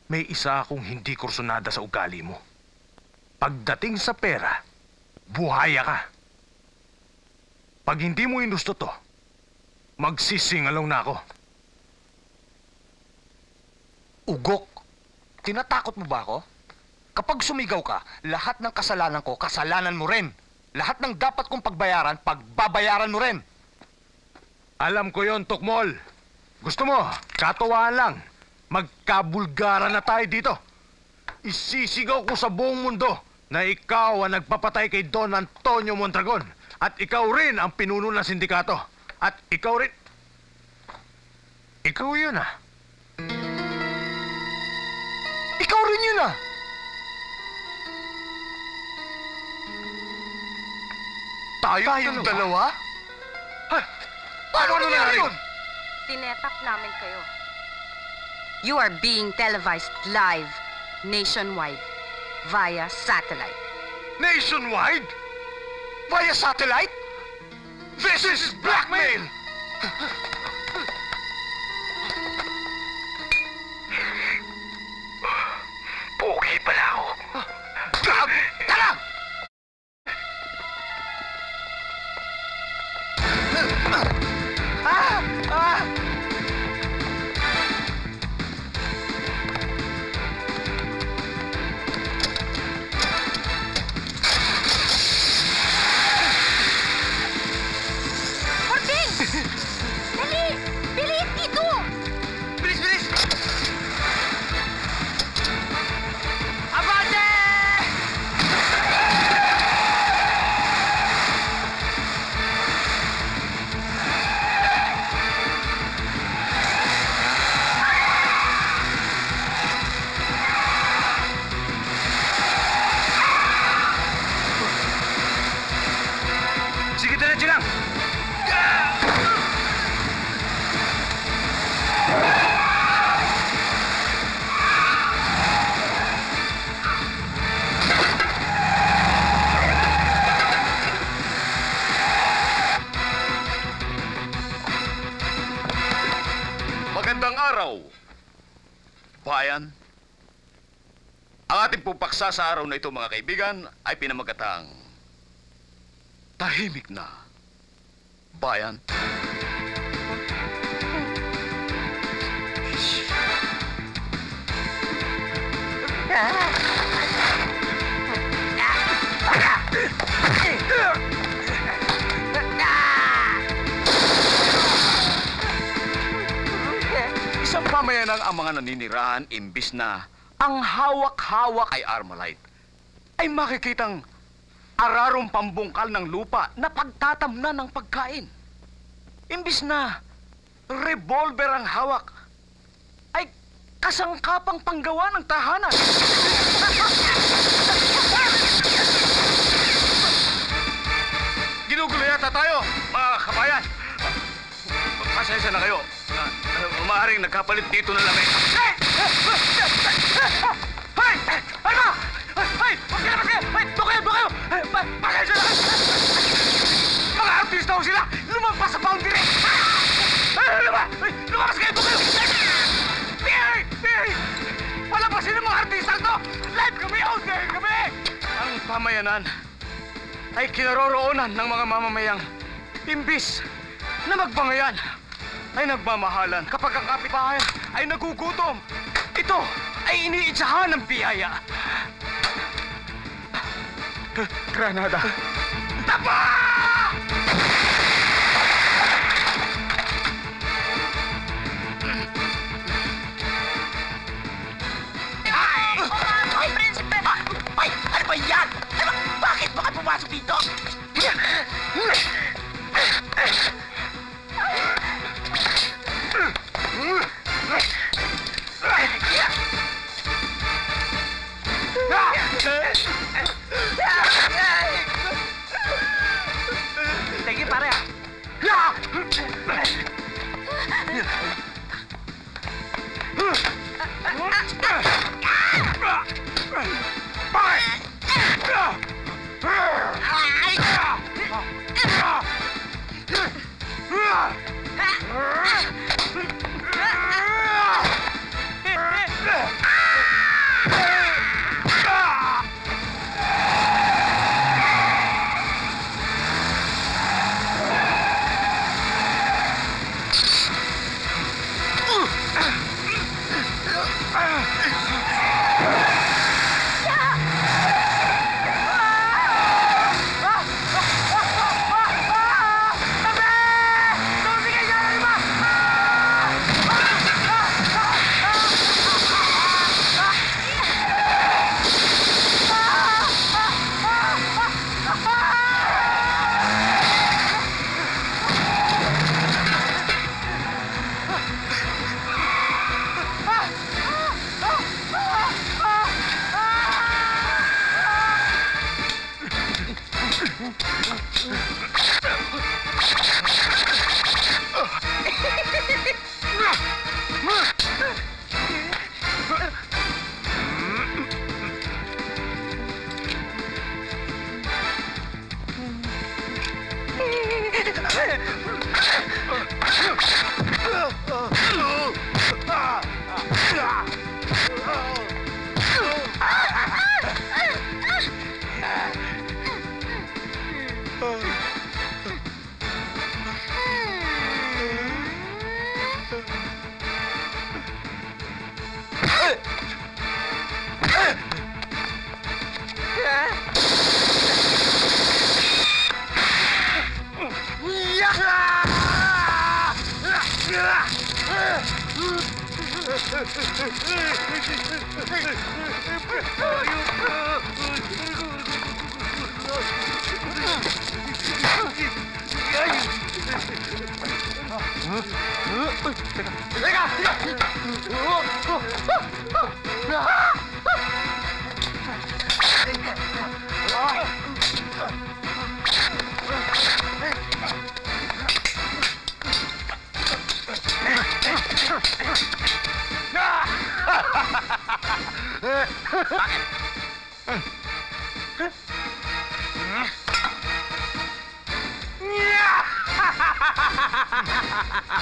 may isa akong hindi kursunada sa ugali mo. Pagdating sa pera, buhaya ka. Pag hindi mo inusto to, magsisingalaw na ako. Ugok, tinatakot mo ba ako? Kapag sumigaw ka, lahat ng kasalanan ko, kasalanan mo rin. Lahat ng dapat kong pagbayaran, pagbabayaran mo rin. Alam ko yon, Tukmol. Gusto mo, katawaan lang. Magkabulgaran na tayo dito. Isisigaw ko sa buong mundo na ikaw ang nagpapatay kay Don Antonio Mondragon. At ikaw rin ang pinuno ng sindikato. At ikaw rin... Ikaw yun ah. Ikaw rin yun ah. Tayong dalawa? Ha? Paano nangyari yun? Tinetap namin kayo. You are being televised live, nationwide, via satellite. Nationwide? Via satellite? This is blackmail! Okay pala ako. Tara! Ording! Dali! Bilis dito! Bilis, bilis! Abante! Sige, diretso lang! Magandang araw, bayan. Ang ating pupaksa sa araw na ito, mga kaibigan, ay pinamagatang Tahimik na Bayan. Isang pamayanang ang mga naninirahan imbis na ang hawak-hawak ay Armalite, ay makikitang ararong pambungkal ng lupa na pagtatamnan ng pagkain. Imbis na revolver ang hawak, ay kasangkapang panggawa ng tahanan. Ginugulo yata tayo, mga kabayan. Pasensya na kayo. Maaaring nagkapalit dito na lamig. Hey! Hey! Ano? Hey! Huwag kayo! Hey! Doon kayo! Pasensya na! Mga artista ho sila! Lumampas sa boundary! Lumampas kayo! Doon kayo! Pierre! Palabasin ang mga artista to! Live kami! Out there kami! Ang pamayanan ay kinaroroonan ng mga mamamayang imbis na magbangayan ay nagmamahalan kapag ang kapitbahay ay nagugutom. Ito ay iniitsahan ng biyaya. Granada. Tapa! Ay, prinsipe! Ay, ano ba yan? Bakit pumasok dito? Sige, pare ah.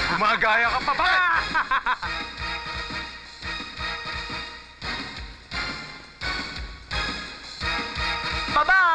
Gumagaya ka pa, bakit? Bye-bye!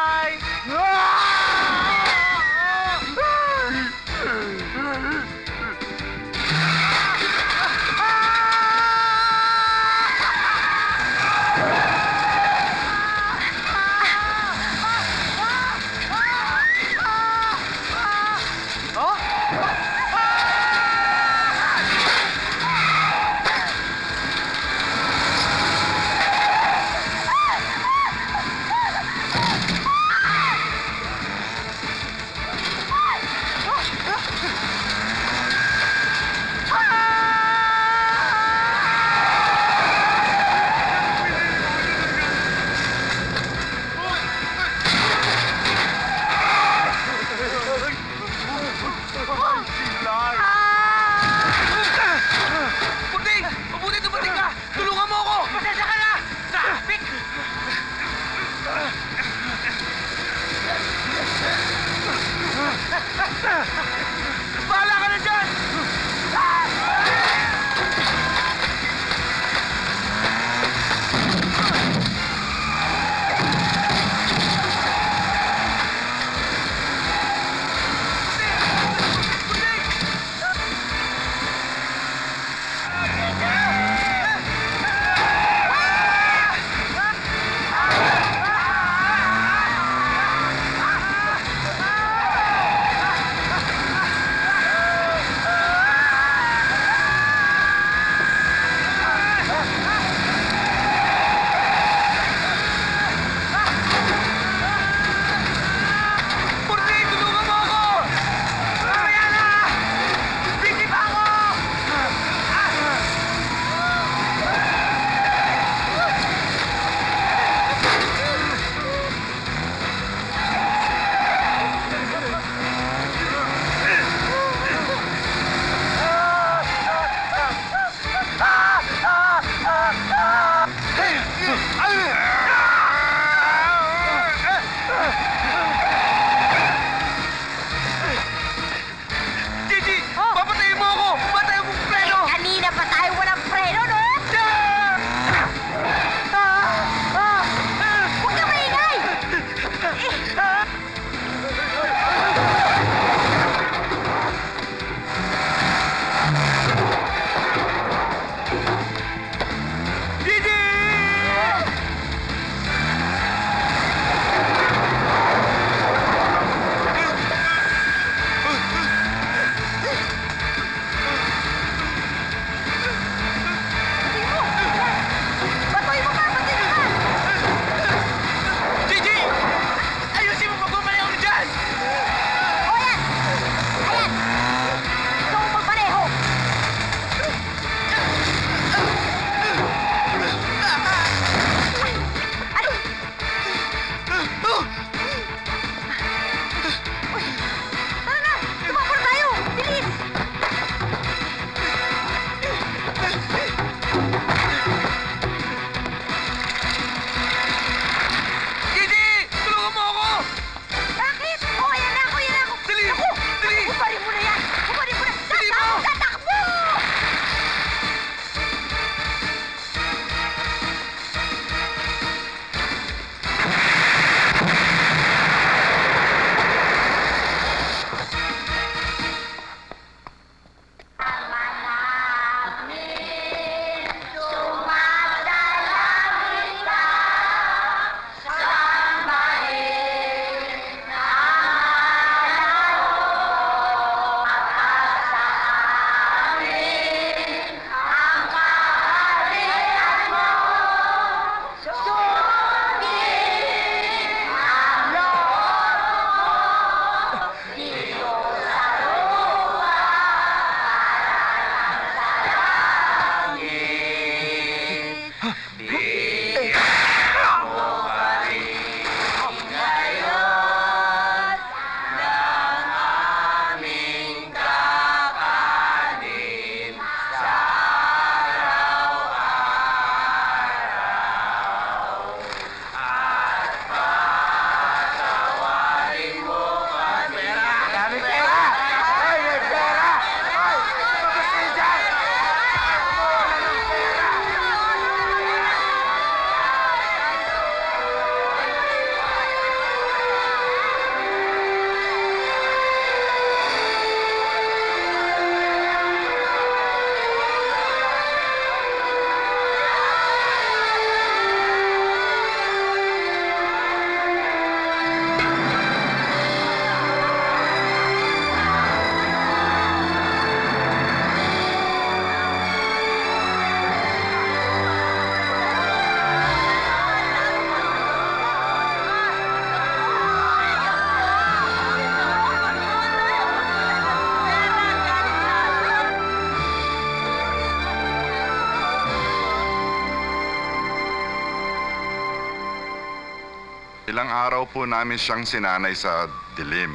Ilang araw po namin siyang sinanay sa dilim.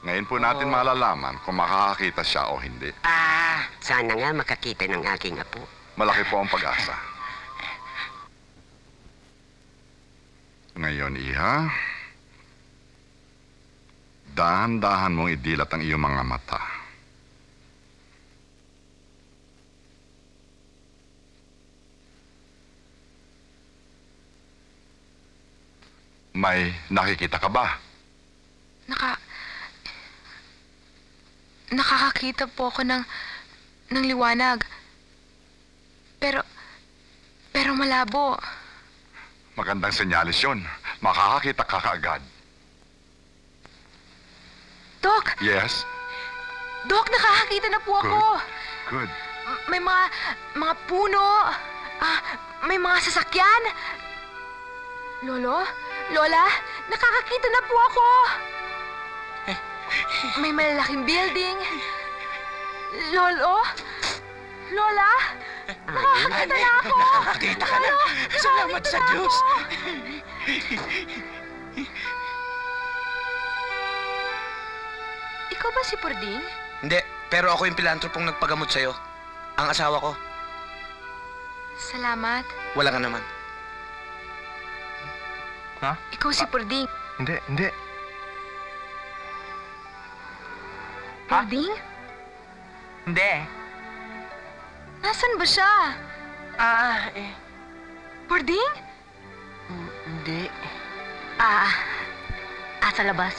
Ngayon po natin malalaman kung makakakita siya o hindi. Sana nga makakita ng aking apo. Malaki po ang pag-asa. Ngayon, Iha, dahan-dahan mong idilat ang iyong mga mata. May nakikita ka ba? Nakakakita po ako ng liwanag. Pero malabo. Magandang senyales yun. Makakakita ka kaagad. Doc! Yes? Doc, nakakakita na po ako. Good. May mga puno. May mga sasakyan. Lolo? Lola? Nakakakita na po ako. May malalaking building. Lolo? Lola? Nakakakita na ako. Nakakita ka na. Salamat sa Diyos. Ikaw ba si Pording? Hindi, pero ako yung pilantropong nagpagamot sa'yo. Ang asawa ko. Salamat. Wala ka naman. Ha? Ikaw si Pording. Hindi. Pording? Hindi. Nasaan ba siya? Pording? Hindi. Sa labas.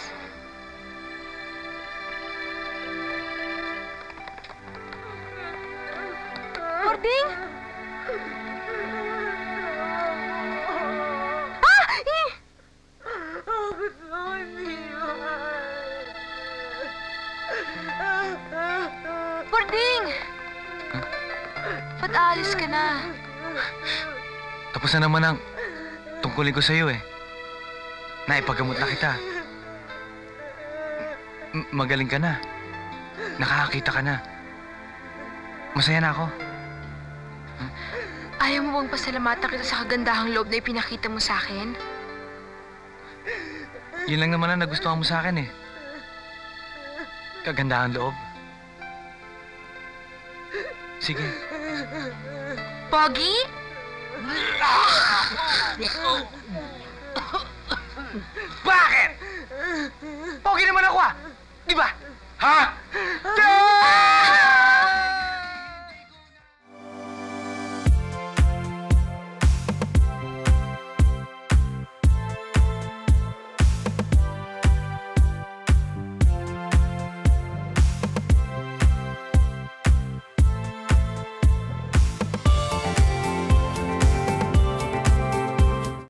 Pording? Pording! Ba't aalis ka na? Tapos na naman ang tungkulin ko sa'yo eh. Naipagamot na kita. Magaling ka na. Nakakakita ka na. Masaya na ako. Ayaw mo bang pasalamatan kita sa kagandahang loob na ipinakita mo sa akin? Yun lang naman ang nagustuhan mo sa akin eh. Kagandahan loob. Sige. Pogi? Bakit? Pogi naman ako Di ba? Ha?